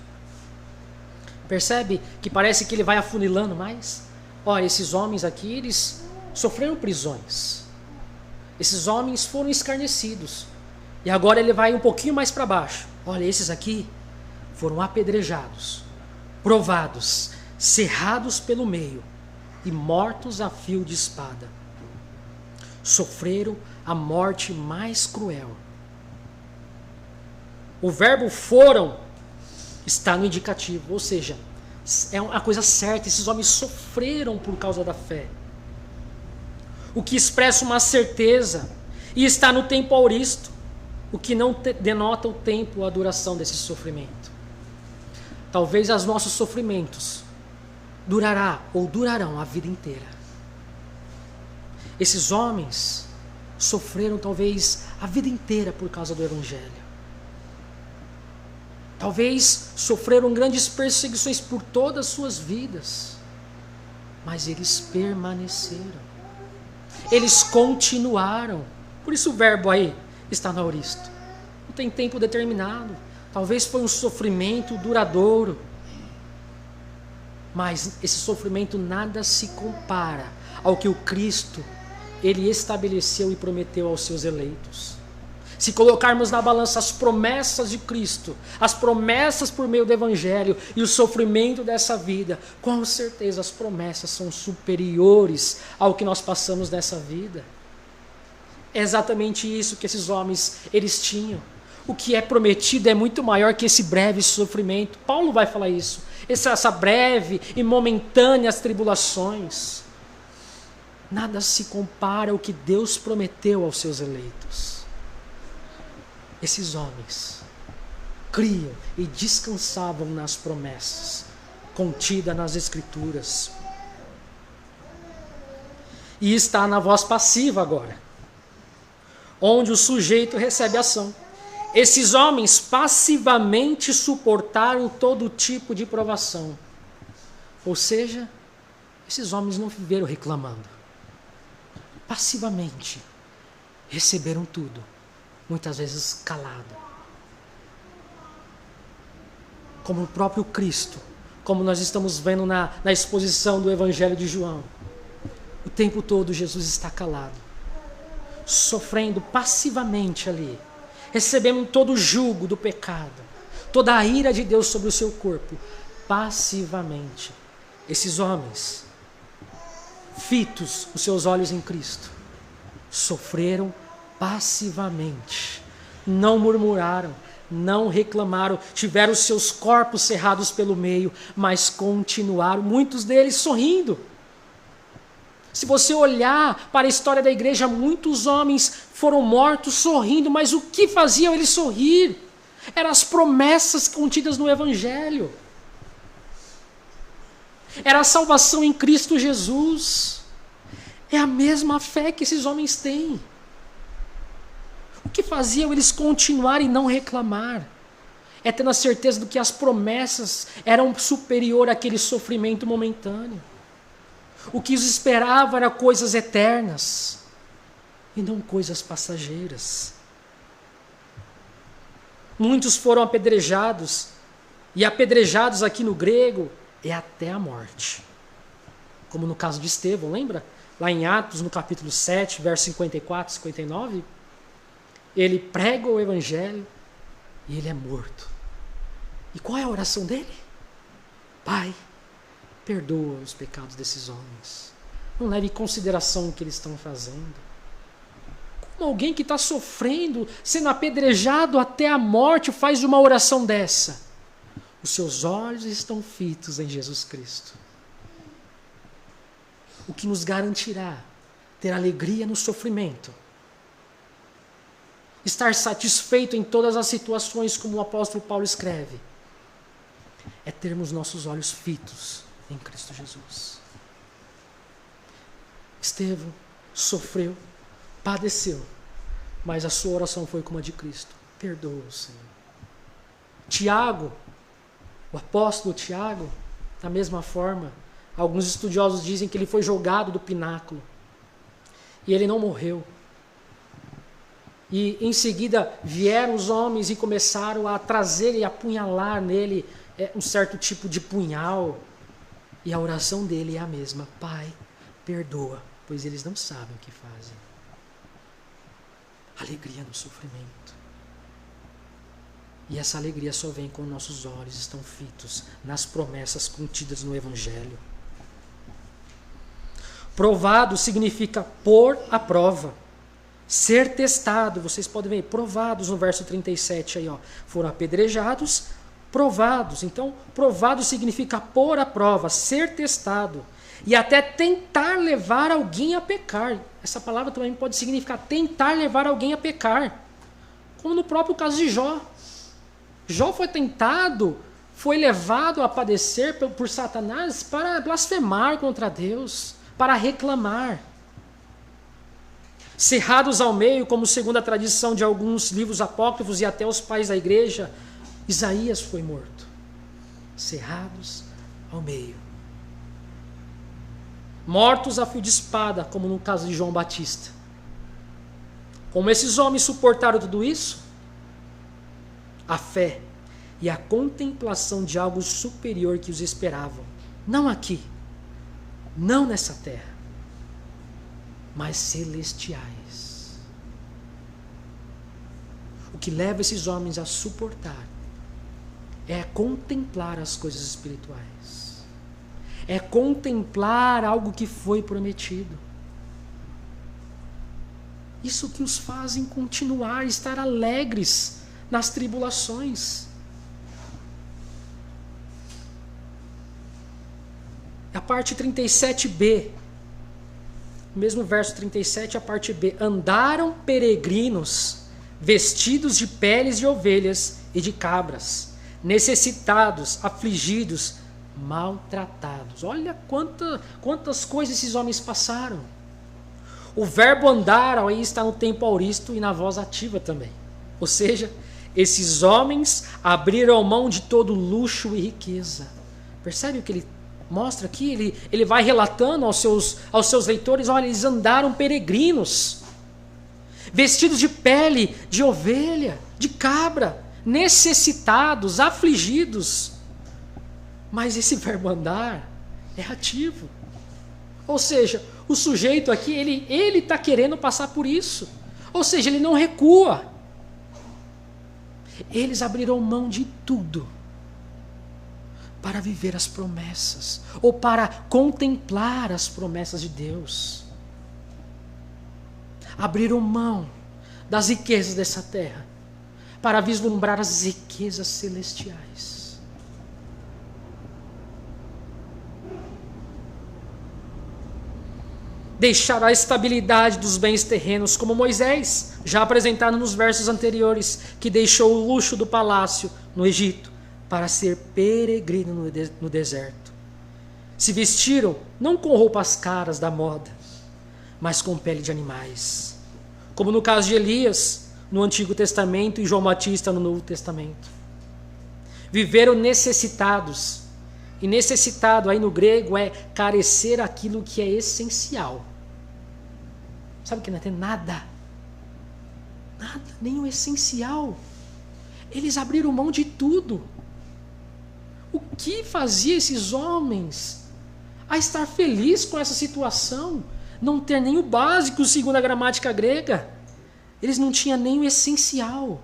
Percebe que parece que ele vai afunilando mais? Olha, esses homens aqui, eles sofreram prisões. Esses homens foram escarnecidos. E agora ele vai um pouquinho mais para baixo. Olha, esses aqui foram apedrejados, provados, cerrados pelo meio e mortos a fio de espada. Sofreram a morte mais cruel. O verbo foram está no indicativo, ou seja, é uma coisa certa, esses homens sofreram por causa da fé. O que expressa uma certeza, e está no tempo auristo, o que não denota o tempo ou a duração desse sofrimento. Talvez os nossos sofrimentos durarão a vida inteira. Esses homens sofreram talvez a vida inteira por causa do Evangelho. Talvez sofreram grandes perseguições por todas as suas vidas, mas eles permaneceram. Eles continuaram. Por isso o verbo aí está no auristo. Não tem tempo determinado. Talvez foi um sofrimento duradouro, mas esse sofrimento nada se compara ao que o Cristo, ele estabeleceu e prometeu aos seus eleitos. Se colocarmos na balança as promessas de Cristo, as promessas por meio do Evangelho e o sofrimento dessa vida, com certeza as promessas são superiores ao que nós passamos nessa vida. É exatamente isso que esses homens eles tinham. O que é prometido é muito maior que esse breve sofrimento. Paulo vai falar isso. Essa breve e momentâneas tribulações. Nada se compara ao que Deus prometeu aos seus eleitos. Esses homens criam e descansavam nas promessas contidas nas Escrituras. E está na voz passiva agora, onde o sujeito recebe ação. Esses homens passivamente suportaram todo tipo de provação. Ou seja, esses homens não viveram reclamando. Passivamente receberam tudo, muitas vezes calado. Como o próprio Cristo, como nós estamos vendo na exposição do Evangelho de João. O tempo todo Jesus está calado, sofrendo passivamente ali, recebendo todo o jugo do pecado, toda a ira de Deus sobre o seu corpo, passivamente. Esses homens, fitos os seus olhos em Cristo, sofreram passivamente, não murmuraram, não reclamaram, tiveram os seus corpos cerrados pelo meio, mas continuaram, muitos deles sorrindo. Se você olhar para a história da igreja, muitos homens foram mortos sorrindo, mas o que faziam eles sorrir? Eram as promessas contidas no Evangelho. Era a salvação em Cristo Jesus. É a mesma fé que esses homens têm. O que faziam eles continuar e não reclamar? É tendo a certeza de que as promessas eram superior àquele sofrimento momentâneo. O que os esperava era coisas eternas e não coisas passageiras. Muitos foram apedrejados, e apedrejados aqui no grego é até a morte. Como no caso de Estevão, lembra? Lá em Atos, no capítulo 7, verso 54 e 59, ele prega o evangelho e ele é morto. E qual é a oração dele? Pai, perdoa os pecados desses homens. Não leve em consideração o que eles estão fazendo. Como alguém que está sofrendo, sendo apedrejado até a morte, faz uma oração dessa? Os seus olhos estão fitos em Jesus Cristo. O que nos garantirá ter alegria no sofrimento. Estar satisfeito em todas as situações, como o apóstolo Paulo escreve, é termos nossos olhos fitos em Cristo Jesus. Estevão sofreu, padeceu, mas a sua oração foi como a de Cristo. Perdoa, Senhor. Tiago, o apóstolo Tiago, da mesma forma, alguns estudiosos dizem que ele foi jogado do pináculo e ele não morreu. E em seguida vieram os homens e começaram a trazer e apunhalar nele um certo tipo de punhal. E a oração dele é a mesma: Pai, perdoa, pois eles não sabem o que fazem. Alegria no sofrimento. E essa alegria só vem quando nossos olhos estão fitos nas promessas contidas no Evangelho. Provado significa pôr à prova. Ser testado, vocês podem ver, provados no verso 37 aí, ó. Foram apedrejados, provados. Então, provado significa pôr à prova, ser testado. E até tentar levar alguém a pecar. Essa palavra também pode significar tentar levar alguém a pecar. Como no próprio caso de Jó. Jó foi tentado, foi levado a padecer por Satanás para blasfemar contra Deus, para reclamar. Cerrados ao meio, como segundo a tradição de alguns livros apócrifos e até os pais da igreja, Isaías foi morto. Cerrados ao meio. Mortos a fio de espada, como no caso de João Batista. Como esses homens suportaram tudo isso? A fé e a contemplação de algo superior que os esperavam. Não aqui, não nessa terra, mas celestiais. que leva esses homens a suportar é contemplar as coisas espirituais. É contemplar algo que foi prometido. Isso que os fazem continuar, estar alegres nas tribulações. A parte 37b, mesmo verso 37, a parte B. Andaram peregrinos, vestidos de peles de ovelhas e de cabras, necessitados, afligidos, maltratados. Olha quantas coisas esses homens passaram. O verbo andar aí está no tempo auristo e na voz ativa também. Ou seja, esses homens abriram mão de todo luxo e riqueza. Percebe o que ele mostra aqui? Ele vai relatando aos seus leitores, olha, eles andaram peregrinos, vestidos de pele de ovelha, de cabra, necessitados, afligidos. Mas esse verbo andar é ativo. Ou seja, o sujeito aqui, ele está querendo passar por isso. Ou seja, ele não recua. Eles abriram mão de tudo para viver as promessas, ou para contemplar as promessas de Deus. Abriram mão das riquezas dessa terra para vislumbrar as riquezas celestiais. Deixaram a estabilidade dos bens terrenos, como Moisés, já apresentado nos versos anteriores, que deixou o luxo do palácio no Egito para ser peregrino no deserto. Se vestiram não com roupas caras da moda, mas com pele de animais, como no caso de Elias no Antigo Testamento e João Batista no Novo Testamento. Viveram necessitados, e necessitado aí no grego é carecer aquilo que é essencial. Sabe que não tem nada, nem o essencial. Eles abriram mão de tudo. O que fazia esses homens a estar felizes com essa situação? Não ter nem o básico, segundo a gramática grega. Eles não tinham nem o essencial.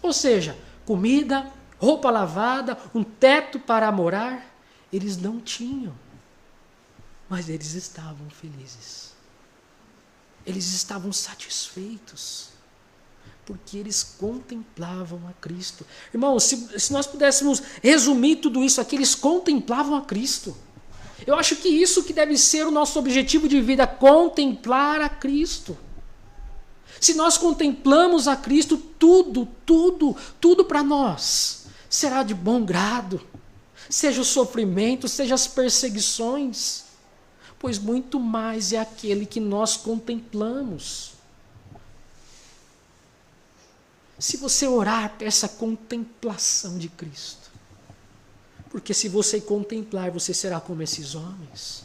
Ou seja, comida, roupa lavada, um teto para morar. Eles não tinham. Mas eles estavam felizes. Eles estavam satisfeitos. Porque eles contemplavam a Cristo. Irmãos, se nós pudéssemos resumir tudo isso aqui, eles contemplavam a Cristo. Eu acho que isso que deve ser o nosso objetivo de vida, contemplar a Cristo. Se nós contemplamos a Cristo, tudo para nós será de bom grado. Seja o sofrimento, seja as perseguições, pois muito mais é aquele que nós contemplamos. Se você orar, peça a contemplação de Cristo. Porque se você contemplar, você será como esses homens,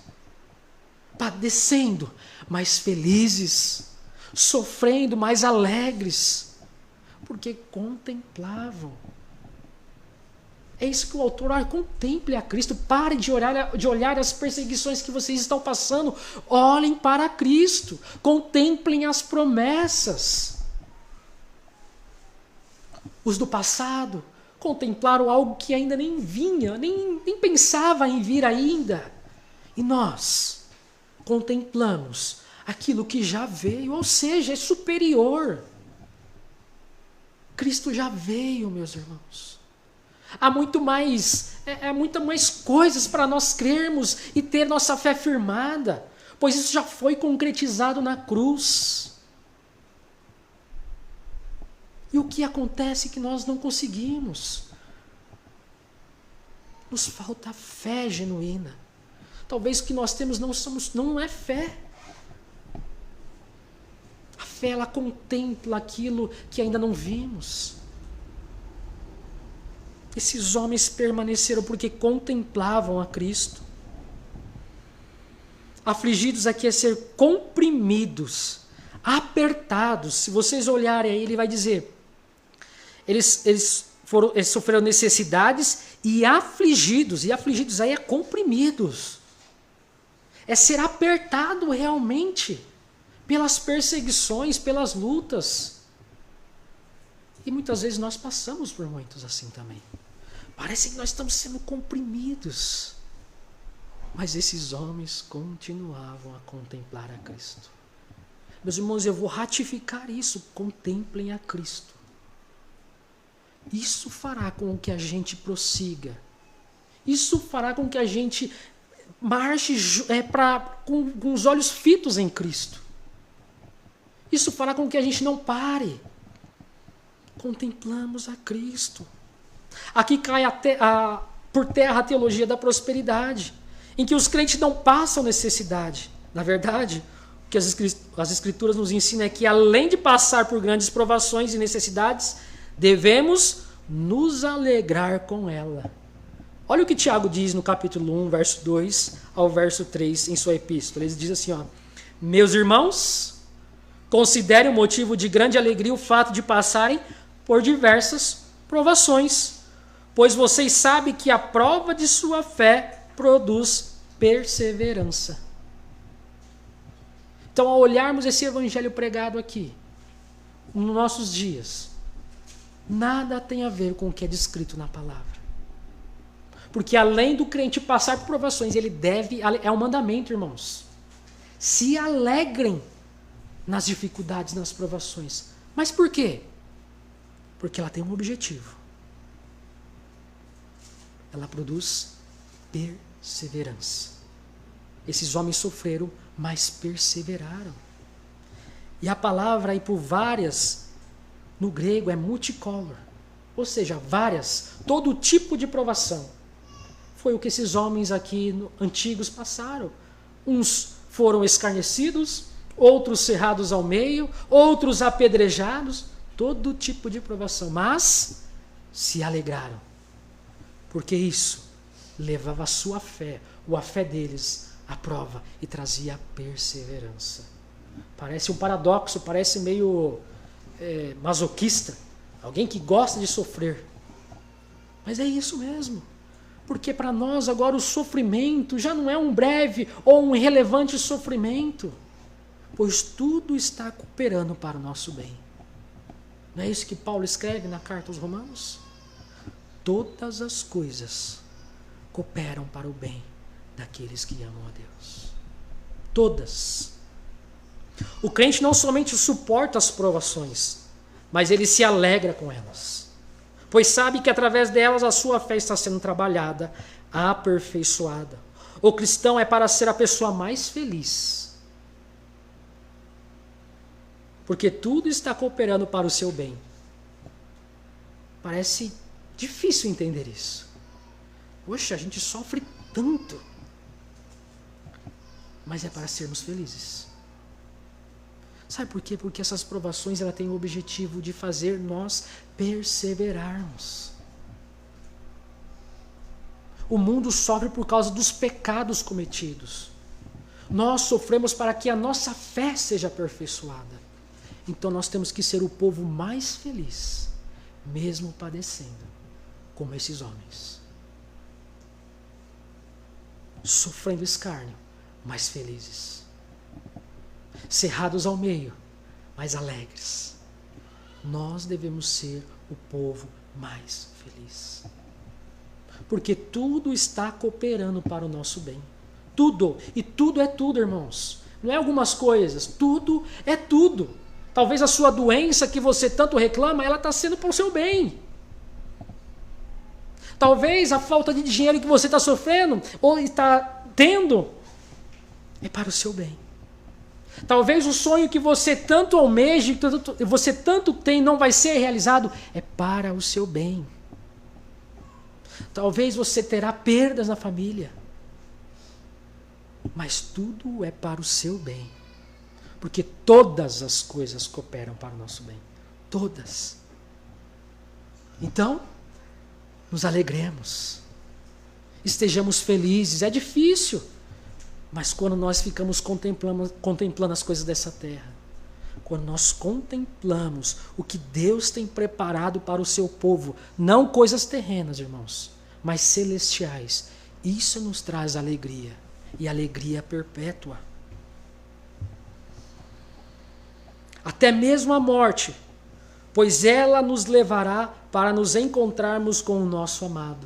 padecendo, mas felizes, sofrendo, mais alegres, porque contemplavam. É isso que o autor olha, contemple a Cristo. Pare de olhar as perseguições que vocês estão passando. Olhem para Cristo. Contemplem as promessas. Os do passado contemplaram algo que ainda nem vinha, nem pensava em vir ainda. E nós contemplamos aquilo que já veio, ou seja, é superior. Cristo já veio, meus irmãos. Há muito mais coisas para nós crermos e ter nossa fé firmada, pois isso já foi concretizado na cruz. E o que acontece é que nós não conseguimos. Nos falta fé genuína. Talvez o que nós temos não é fé. A fé, ela contempla aquilo que ainda não vimos. Esses homens permaneceram porque contemplavam a Cristo. Afligidos aqui é ser comprimidos, apertados. Se vocês olharem aí, ele vai dizer, eles sofreram necessidades e afligidos aí é comprimidos. É ser apertado realmente pelas perseguições, pelas lutas. E muitas vezes nós passamos por momentos assim também. Parece que nós estamos sendo comprimidos. Mas esses homens continuavam a contemplar a Cristo. Meus irmãos, eu vou ratificar isso. Contemplem a Cristo. Isso fará com que a gente prossiga. Isso fará com que a gente marche com os olhos fitos em Cristo. Isso fará com que a gente não pare. Contemplamos a Cristo. Aqui cai por terra a teologia da prosperidade, em que os crentes não passam necessidade. Na verdade, o que as Escrituras nos ensinam é que, além de passar por grandes provações e necessidades, devemos nos alegrar com ela. Olha o que Tiago diz no capítulo 1, verso 2 ao verso 3, em sua epístola. Ele diz assim, meus irmãos, considerem um motivo de grande alegria o fato de passarem por diversas provações, pois vocês sabem que a prova de sua fé produz perseverança. Então, ao olharmos esse evangelho pregado aqui, nos nossos dias, nada tem a ver com o que é descrito na palavra. Porque além do crente passar por provações, ele é um mandamento, irmãos. Se alegrem nas dificuldades, nas provações. Mas por quê? Porque ela tem um objetivo. Ela produz perseverança. Esses homens sofreram, mas perseveraram. E a palavra aí por várias, no grego, é multicolor. Ou seja, várias, todo tipo de provação. Foi o que esses homens aqui antigos passaram. Uns foram escarnecidos, outros cerrados ao meio, outros apedrejados, todo tipo de provação. Mas se alegraram, porque isso levava a sua fé, ou a fé deles, à prova e trazia perseverança. Parece um paradoxo, parece meio masoquista, alguém que gosta de sofrer. Mas é isso mesmo. Porque para nós agora o sofrimento já não é um breve ou um irrelevante sofrimento, pois tudo está cooperando para o nosso bem. Não é isso que Paulo escreve na carta aos Romanos? Todas as coisas cooperam para o bem daqueles que amam a Deus. Todas. O crente não somente suporta as provações, mas ele se alegra com elas. Pois sabe que através delas a sua fé está sendo trabalhada, aperfeiçoada. O cristão é para ser a pessoa mais feliz. Porque tudo está cooperando para o seu bem. Parece difícil entender isso. Poxa, a gente sofre tanto. Mas é para sermos felizes. Sabe por quê? Porque essas provações ela têm o objetivo de fazer nós perseverarmos. O mundo sofre por causa dos pecados cometidos. Nós sofremos para que a nossa fé seja aperfeiçoada. Então nós temos que ser o povo mais feliz, mesmo padecendo, como esses homens. Sofrendo escárnio, mas felizes. Cerrados ao meio, mas alegres. Nós devemos ser o povo mais feliz. Porque tudo está cooperando para o nosso bem. Tudo. E tudo é tudo, irmãos. Não é algumas coisas. Tudo é tudo. Talvez a sua doença que você tanto reclama, ela está sendo para o seu bem. Talvez a falta de dinheiro que você está sofrendo, ou está tendo, é para o seu bem. Talvez o sonho que você tanto almeja, que você tanto tem, não vai ser realizado, é para o seu bem. Talvez você terá perdas na família, mas tudo é para o seu bem. Porque todas as coisas cooperam para o nosso bem. Todas. Então, nos alegremos. Estejamos felizes. É difícil. Mas quando nós ficamos contemplando as coisas dessa terra, quando nós contemplamos o que Deus tem preparado para o seu povo, não coisas terrenas, irmãos, mas celestiais, isso nos traz alegria, e alegria perpétua. Até mesmo a morte pois ela nos levará para nos encontrarmos com o nosso amado.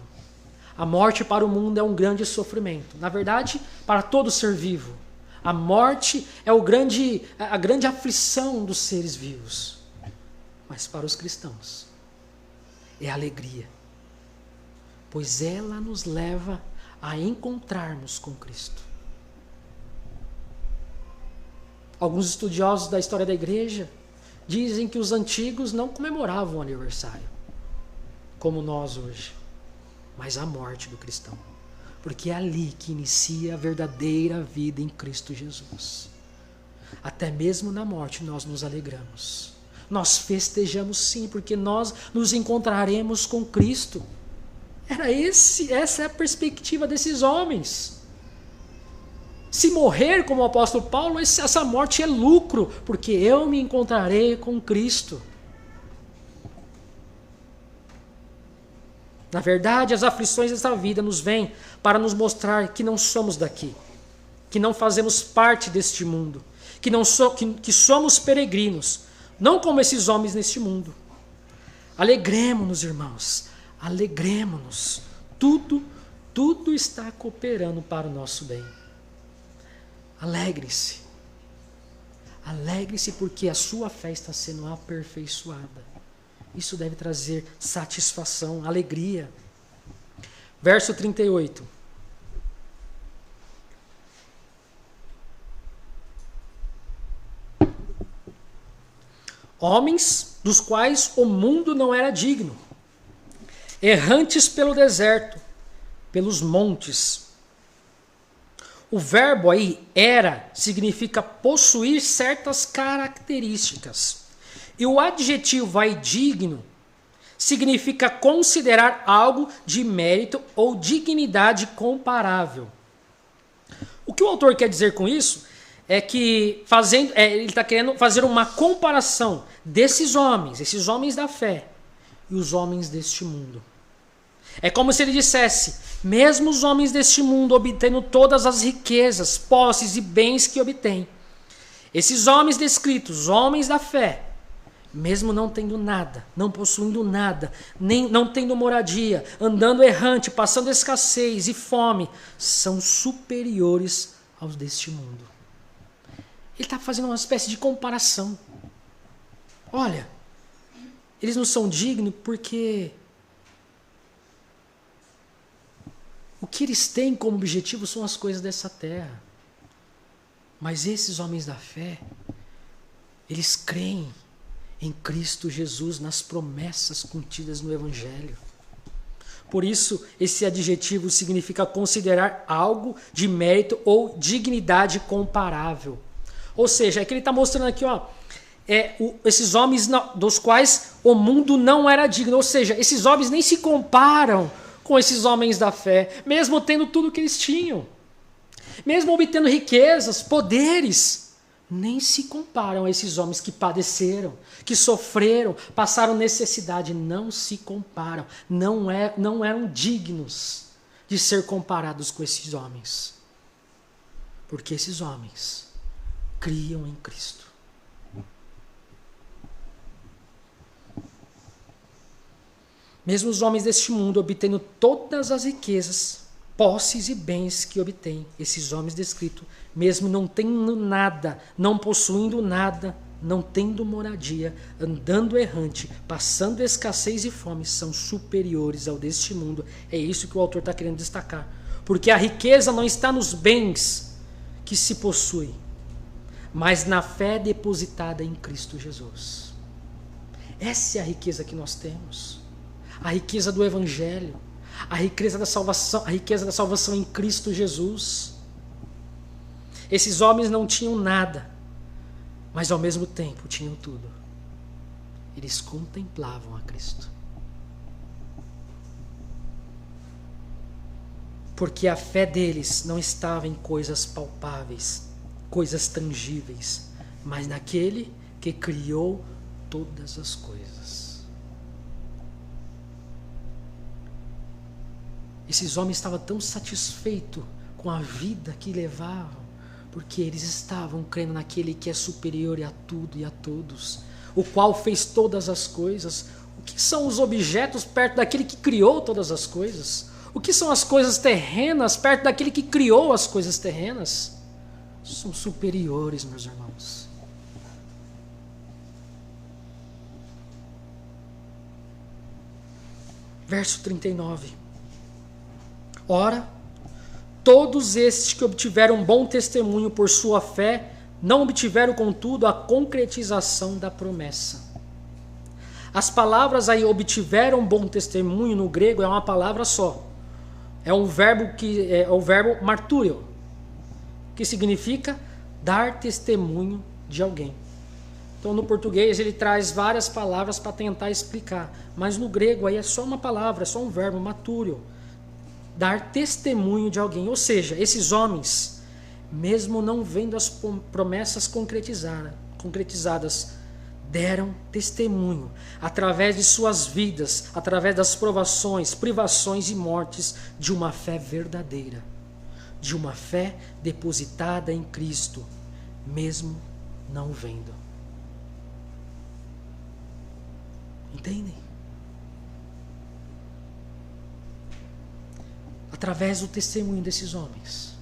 A morte para o mundo é um grande sofrimento. Na verdade, para todo ser vivo. A morte é a grande aflição dos seres vivos. Mas para os cristãos, é alegria. Pois ela nos leva a encontrarmos com Cristo. Alguns estudiosos da história da igreja dizem que os antigos não comemoravam o aniversário, como nós hoje, mas a morte do cristão. Porque é ali que inicia a verdadeira vida em Cristo Jesus. Até mesmo na morte nós nos alegramos. Nós festejamos sim, porque nós nos encontraremos com Cristo. Essa é a perspectiva desses homens. Se morrer como o apóstolo Paulo, essa morte é lucro, porque eu me encontrarei com Cristo. Na verdade, as aflições dessa vida nos vêm para nos mostrar que não somos daqui, que não fazemos parte deste mundo, que somos peregrinos, não como esses homens neste mundo. Alegremo-nos, irmãos, alegremo-nos. Tudo está cooperando para o nosso bem. Alegre-se. Alegre-se porque a sua fé está sendo aperfeiçoada. Isso deve trazer satisfação, alegria. Verso 38. Homens dos quais o mundo não era digno, errantes pelo deserto, pelos montes. O verbo aí, era, significa possuir certas características. E o adjetivo aí, digno, significa considerar algo de mérito ou dignidade comparável. O que o autor quer dizer com isso é que ele está querendo fazer uma comparação desses homens, esses homens da fé, e os homens deste mundo. É como se ele dissesse, mesmo os homens deste mundo obtendo todas as riquezas, posses e bens que obtêm, esses homens descritos, homens da fé, mesmo não tendo nada, não possuindo nada, nem não tendo moradia, andando errante, passando escassez e fome, são superiores aos deste mundo. Ele está fazendo uma espécie de comparação. Olha, eles não são dignos porque o que eles têm como objetivo são as coisas dessa terra. Mas esses homens da fé, eles creem em Cristo Jesus, nas promessas contidas no Evangelho. Por isso, esse adjetivo significa considerar algo de mérito ou dignidade comparável. Ou seja, é que ele está mostrando aqui, esses homens dos quais o mundo não era digno. Ou seja, esses homens nem se comparam com esses homens da fé, mesmo tendo tudo que eles tinham. Mesmo obtendo riquezas, poderes, nem se comparam a esses homens que padeceram, que sofreram, passaram necessidade. Não se comparam, não eram dignos de ser comparados com esses homens. Porque esses homens criam em Cristo. Mesmo os homens deste mundo obtendo todas as riquezas, posses e bens que obtêm, esses homens descritos, mesmo não tendo nada, não possuindo nada, não tendo moradia, andando errante, passando escassez e fome, são superiores ao deste mundo. É isso que o autor está querendo destacar. Porque a riqueza não está nos bens que se possui, mas na fé depositada em Cristo Jesus. Essa é a riqueza que nós temos. A riqueza do Evangelho, a riqueza da salvação em Cristo Jesus. Esses homens não tinham nada, mas ao mesmo tempo tinham tudo. Eles contemplavam a Cristo. Porque a fé deles não estava em coisas palpáveis, coisas tangíveis, mas naquele que criou todas as coisas. Esses homens estavam tão satisfeitos com a vida que levavam, porque eles estavam crendo naquele que é superior a tudo e a todos. o qual fez todas as coisas. O que são os objetos perto daquele que criou todas as coisas? O que são as coisas terrenas perto daquele que criou as coisas terrenas? São superiores, meus irmãos. Verso 39. Ora, todos estes que obtiveram bom testemunho por sua fé, não obtiveram, contudo, a concretização da promessa. As palavras aí, obtiveram bom testemunho, no grego é uma palavra só. É um verbo que é o verbo martúrio, que significa dar testemunho de alguém. Então, no português, ele traz várias palavras para tentar explicar. Mas no grego, aí é só uma palavra, é só um verbo, matúrio. Dar testemunho de alguém. Ou seja, esses homens, mesmo não vendo as promessas concretizadas, deram testemunho através de suas vidas, através das provações, privações e mortes, de uma fé verdadeira. De uma fé depositada em Cristo, mesmo não vendo. Entendem? Através do testemunho desses homens,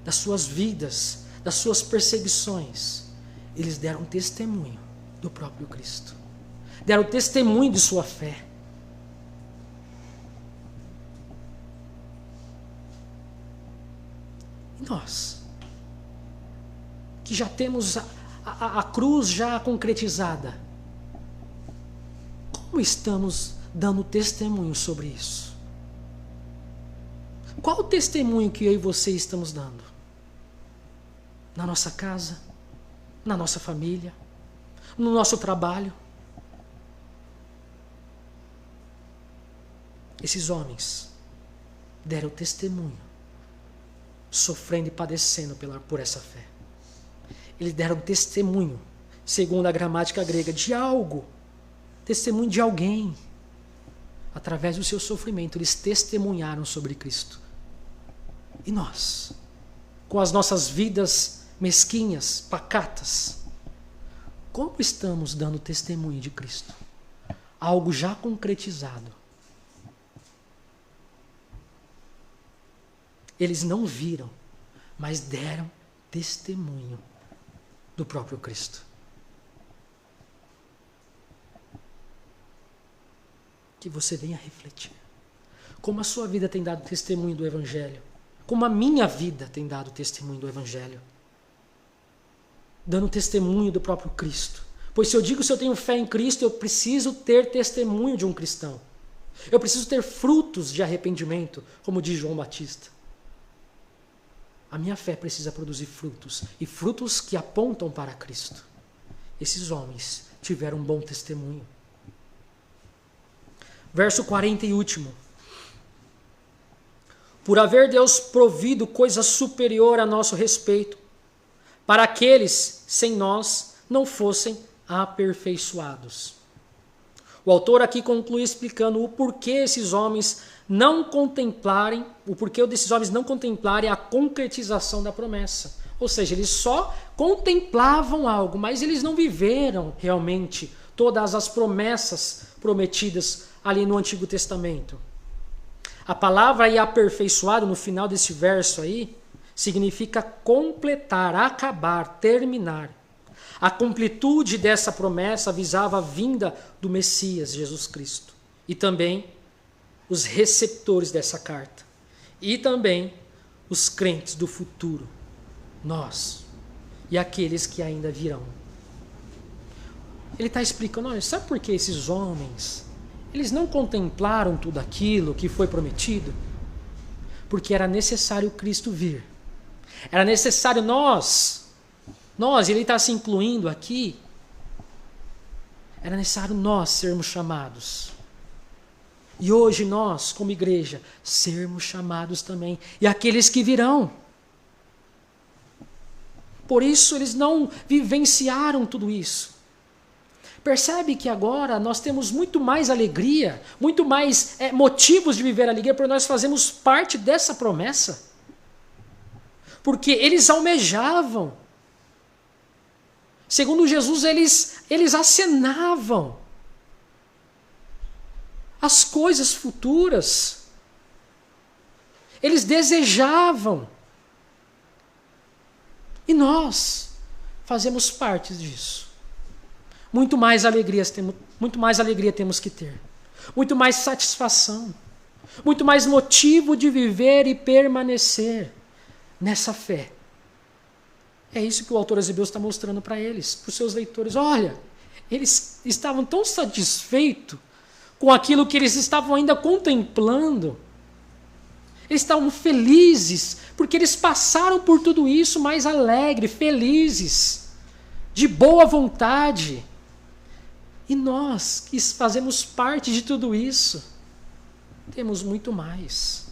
das suas vidas, das suas perseguições, eles deram testemunho do próprio Cristo. Deram testemunho de sua fé. E nós, que já temos a cruz já concretizada, como estamos dando testemunho sobre isso? Qual o testemunho que eu e você estamos dando? Na nossa casa? Na nossa família? No nosso trabalho? Esses homens deram testemunho, sofrendo e padecendo por essa fé. Eles deram testemunho, segundo a gramática grega, de algo. Testemunho de alguém. Através do seu sofrimento, eles testemunharam sobre Cristo. E nós, com as nossas vidas mesquinhas, pacatas, como estamos dando testemunho de Cristo? Algo já concretizado. Eles não viram, mas deram testemunho do próprio Cristo. Que você venha refletir. Como a sua vida tem dado testemunho do Evangelho. Como a minha vida tem dado testemunho do Evangelho. Dando testemunho do próprio Cristo. Pois se eu tenho fé em Cristo, eu preciso ter testemunho de um cristão. Eu preciso ter frutos de arrependimento, como diz João Batista. A minha fé precisa produzir frutos. E frutos que apontam para Cristo. Esses homens tiveram um bom testemunho. Verso 40 e último. Por haver Deus provido coisa superior a nosso respeito, para aqueles, sem nós, não fossem aperfeiçoados. O autor aqui conclui explicando o porquê desses homens não contemplarem a concretização da promessa. Ou seja, eles só contemplavam algo, mas eles não viveram realmente todas as promessas prometidas ali no Antigo Testamento. A palavra aí aperfeiçoado no final desse verso aí significa completar, acabar, terminar. A completude dessa promessa visava a vinda do Messias, Jesus Cristo. E também os receptores dessa carta. E também os crentes do futuro. Nós. E aqueles que ainda virão. Ele está explicando, olha, sabe por que esses homens, eles não contemplaram tudo aquilo que foi prometido? Porque era necessário Cristo vir. Era necessário nós, ele está se incluindo aqui, era necessário nós sermos chamados. E hoje nós, como igreja, sermos chamados também. E aqueles que virão. Por isso eles não vivenciaram tudo isso. Percebe que agora nós temos muito mais alegria, muito mais motivos de viver a alegria, porque nós fazemos parte dessa promessa. Porque eles almejavam. Segundo Jesus, eles acenavam as coisas futuras. Eles desejavam. E nós fazemos parte disso. Muito mais alegria temos que ter. Muito mais satisfação. Muito mais motivo de viver e permanecer nessa fé. É isso que o autor aos Hebreus está mostrando para eles, para os seus leitores. Olha, eles estavam tão satisfeitos com aquilo que eles estavam ainda contemplando. Eles estavam felizes, porque eles passaram por tudo isso mais alegres, felizes, de boa vontade. E nós, que fazemos parte de tudo isso, temos muito mais.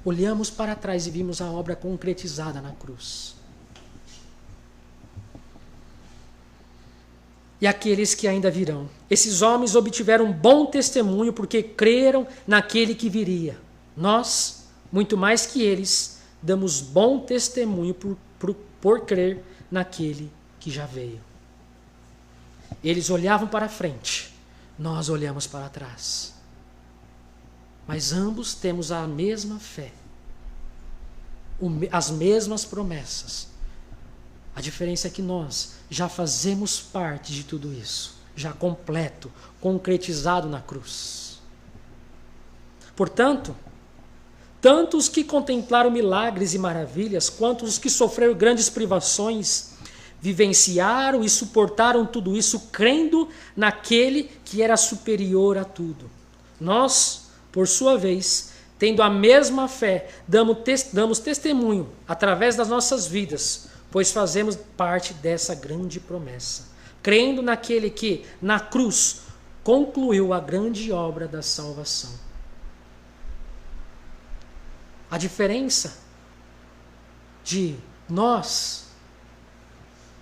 Olhamos para trás e vimos a obra concretizada na cruz. E aqueles que ainda virão. Esses homens obtiveram bom testemunho porque creram naquele que viria. Nós, muito mais que eles, damos bom testemunho por crer naquele que já veio. Eles olhavam para frente, nós olhamos para trás. Mas ambos temos a mesma fé, as mesmas promessas. A diferença é que nós já fazemos parte de tudo isso, já completo, concretizado na cruz. Portanto, tanto os que contemplaram milagres e maravilhas, quanto os que sofreram grandes privações, vivenciaram e suportaram tudo isso crendo naquele que era superior a tudo. Nós, por sua vez, tendo a mesma fé, damos testemunho através das nossas vidas, pois fazemos parte dessa grande promessa, crendo naquele que, na cruz, concluiu a grande obra da salvação. A diferença de nós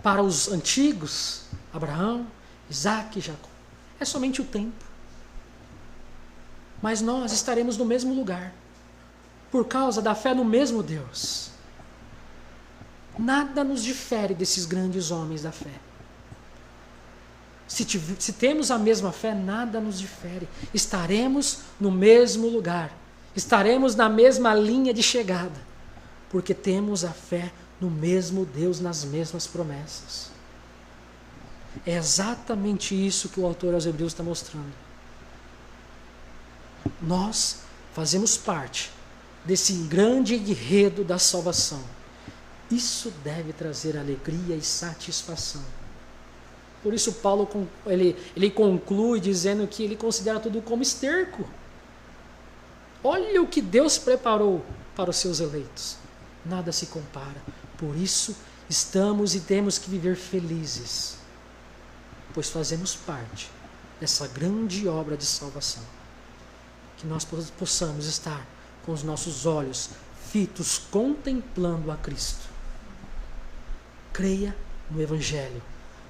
para os antigos, Abraão, Isaac e Jacó, é somente o tempo. Mas nós estaremos no mesmo lugar, por causa da fé no mesmo Deus. Nada nos difere desses grandes homens da fé. Se temos a mesma fé, nada nos difere. Estaremos no mesmo lugar. Estaremos na mesma linha de chegada. Porque temos a fé no mesmo Deus, nas mesmas promessas. É exatamente isso que o autor aos Hebreus está mostrando. Nós fazemos parte desse grande enredo da salvação. Isso deve trazer alegria e satisfação. Por isso Paulo ele conclui dizendo que ele considera tudo como esterco. Olha o que Deus preparou para os seus eleitos. Nada se compara. Por isso estamos e temos que viver felizes, pois fazemos parte dessa grande obra de salvação. Que nós possamos estar com os nossos olhos fitos contemplando a Cristo. Creia no Evangelho.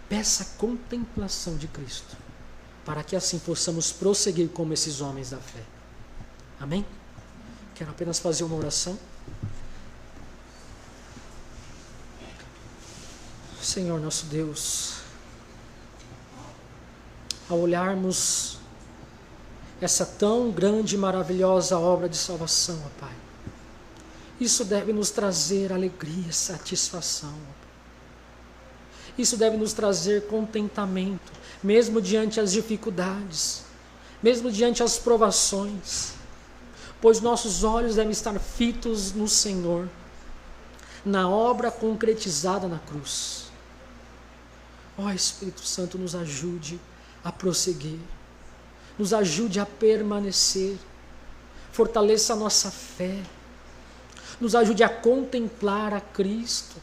Peça a contemplação de Cristo, para que assim possamos prosseguir como esses homens da fé. Amém? Quero apenas fazer uma oração. Senhor nosso Deus, ao olharmos essa tão grande e maravilhosa obra de salvação, ó Pai, isso deve nos trazer alegria, satisfação. Isso deve nos trazer contentamento, mesmo diante as dificuldades, mesmo diante as provações, pois nossos olhos devem estar fitos no Senhor, na obra concretizada na cruz. Ó Espírito Santo, nos ajude a prosseguir, nos ajude a permanecer, fortaleça a nossa fé, nos ajude a contemplar a Cristo,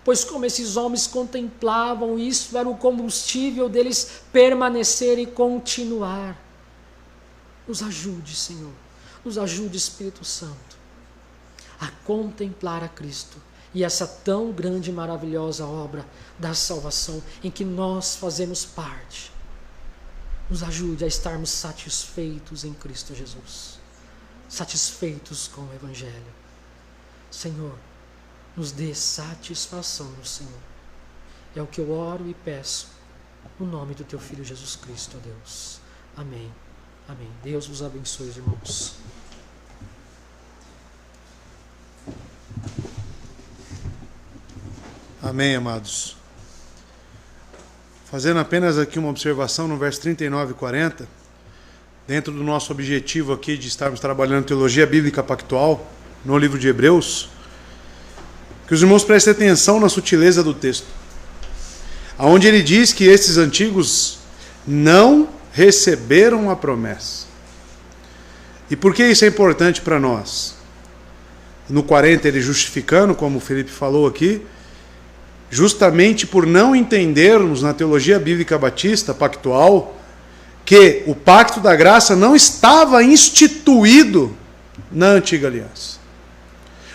pois como esses homens contemplavam, isso era o combustível deles permanecer e continuar. Nos ajude, Senhor, nos ajude, Espírito Santo, a contemplar a Cristo e essa tão grande e maravilhosa obra da salvação em que nós fazemos parte. Nos ajude a estarmos satisfeitos em Cristo Jesus, satisfeitos com o Evangelho. Senhor, nos dê satisfação no Senhor. É o que eu oro e peço, no nome do teu Filho Jesus Cristo, ó Deus. Amém. Amém. Deus vos abençoe, irmãos. Amém, amados. Fazendo apenas aqui uma observação no verso 39 e 40, dentro do nosso objetivo aqui de estarmos trabalhando teologia bíblica pactual, no livro de Hebreus, que os irmãos prestem atenção na sutileza do texto, onde ele diz que esses antigos não receberam a promessa. E por que isso é importante para nós? No 40 ele justificando, como o Felipe falou aqui, justamente por não entendermos na teologia bíblica batista pactual que o pacto da graça não estava instituído na antiga aliança.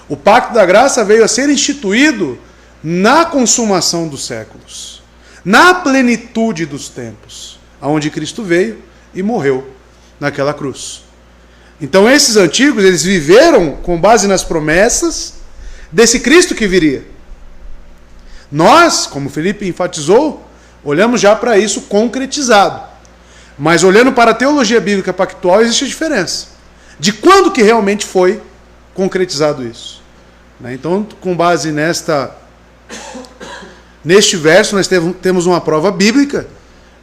O pacto da graça veio a ser instituído na consumação dos séculos, na plenitude dos tempos, aonde Cristo veio e morreu naquela cruz. Então esses antigos, eles viveram com base nas promessas desse Cristo que viria. Nós, como Felipe enfatizou, olhamos já para isso concretizado. Mas olhando para a teologia bíblica pactual, existe a diferença de quando que realmente foi concretizado isso. Então, com base neste verso, nós temos uma prova bíblica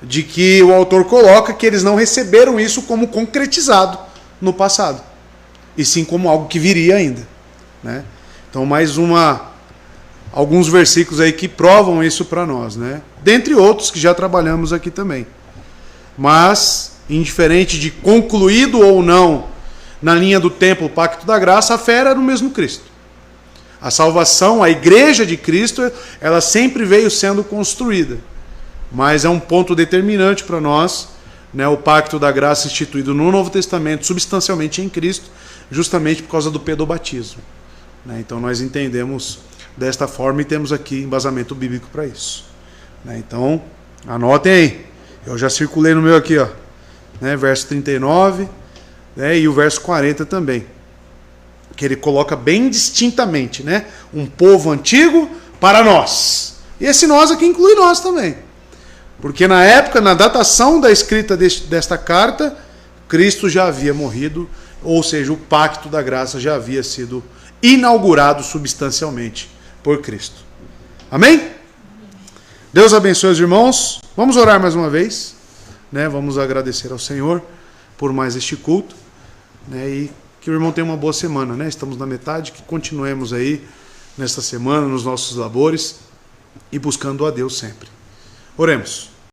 de que o autor coloca que eles não receberam isso como concretizado no passado, e sim como algo que viria ainda. Então, alguns versículos aí que provam isso para nós, dentre outros que já trabalhamos aqui também. Mas, indiferente de concluído ou não na linha do tempo o pacto da graça, a fé era no mesmo Cristo. A salvação, a igreja de Cristo, ela sempre veio sendo construída. Mas é um ponto determinante para nós, o pacto da graça instituído no Novo Testamento, substancialmente em Cristo, justamente por causa do pedobatismo. Então nós entendemos desta forma e temos aqui embasamento bíblico para isso. Então, anotem aí. Eu já circulei no meu aqui, verso 39, e o verso 40 também. Que ele coloca bem distintamente, um povo antigo para nós. E esse nós aqui inclui nós também. Porque na época, na datação da escrita desta carta, Cristo já havia morrido, ou seja, o pacto da graça já havia sido inaugurado substancialmente por Cristo. Amém? Deus abençoe os irmãos. Vamos orar mais uma vez. Vamos agradecer ao Senhor por mais este culto. E que o irmão tenha uma boa semana. Estamos na metade, que continuemos aí nesta semana, nos nossos labores e buscando a Deus sempre. Oremos.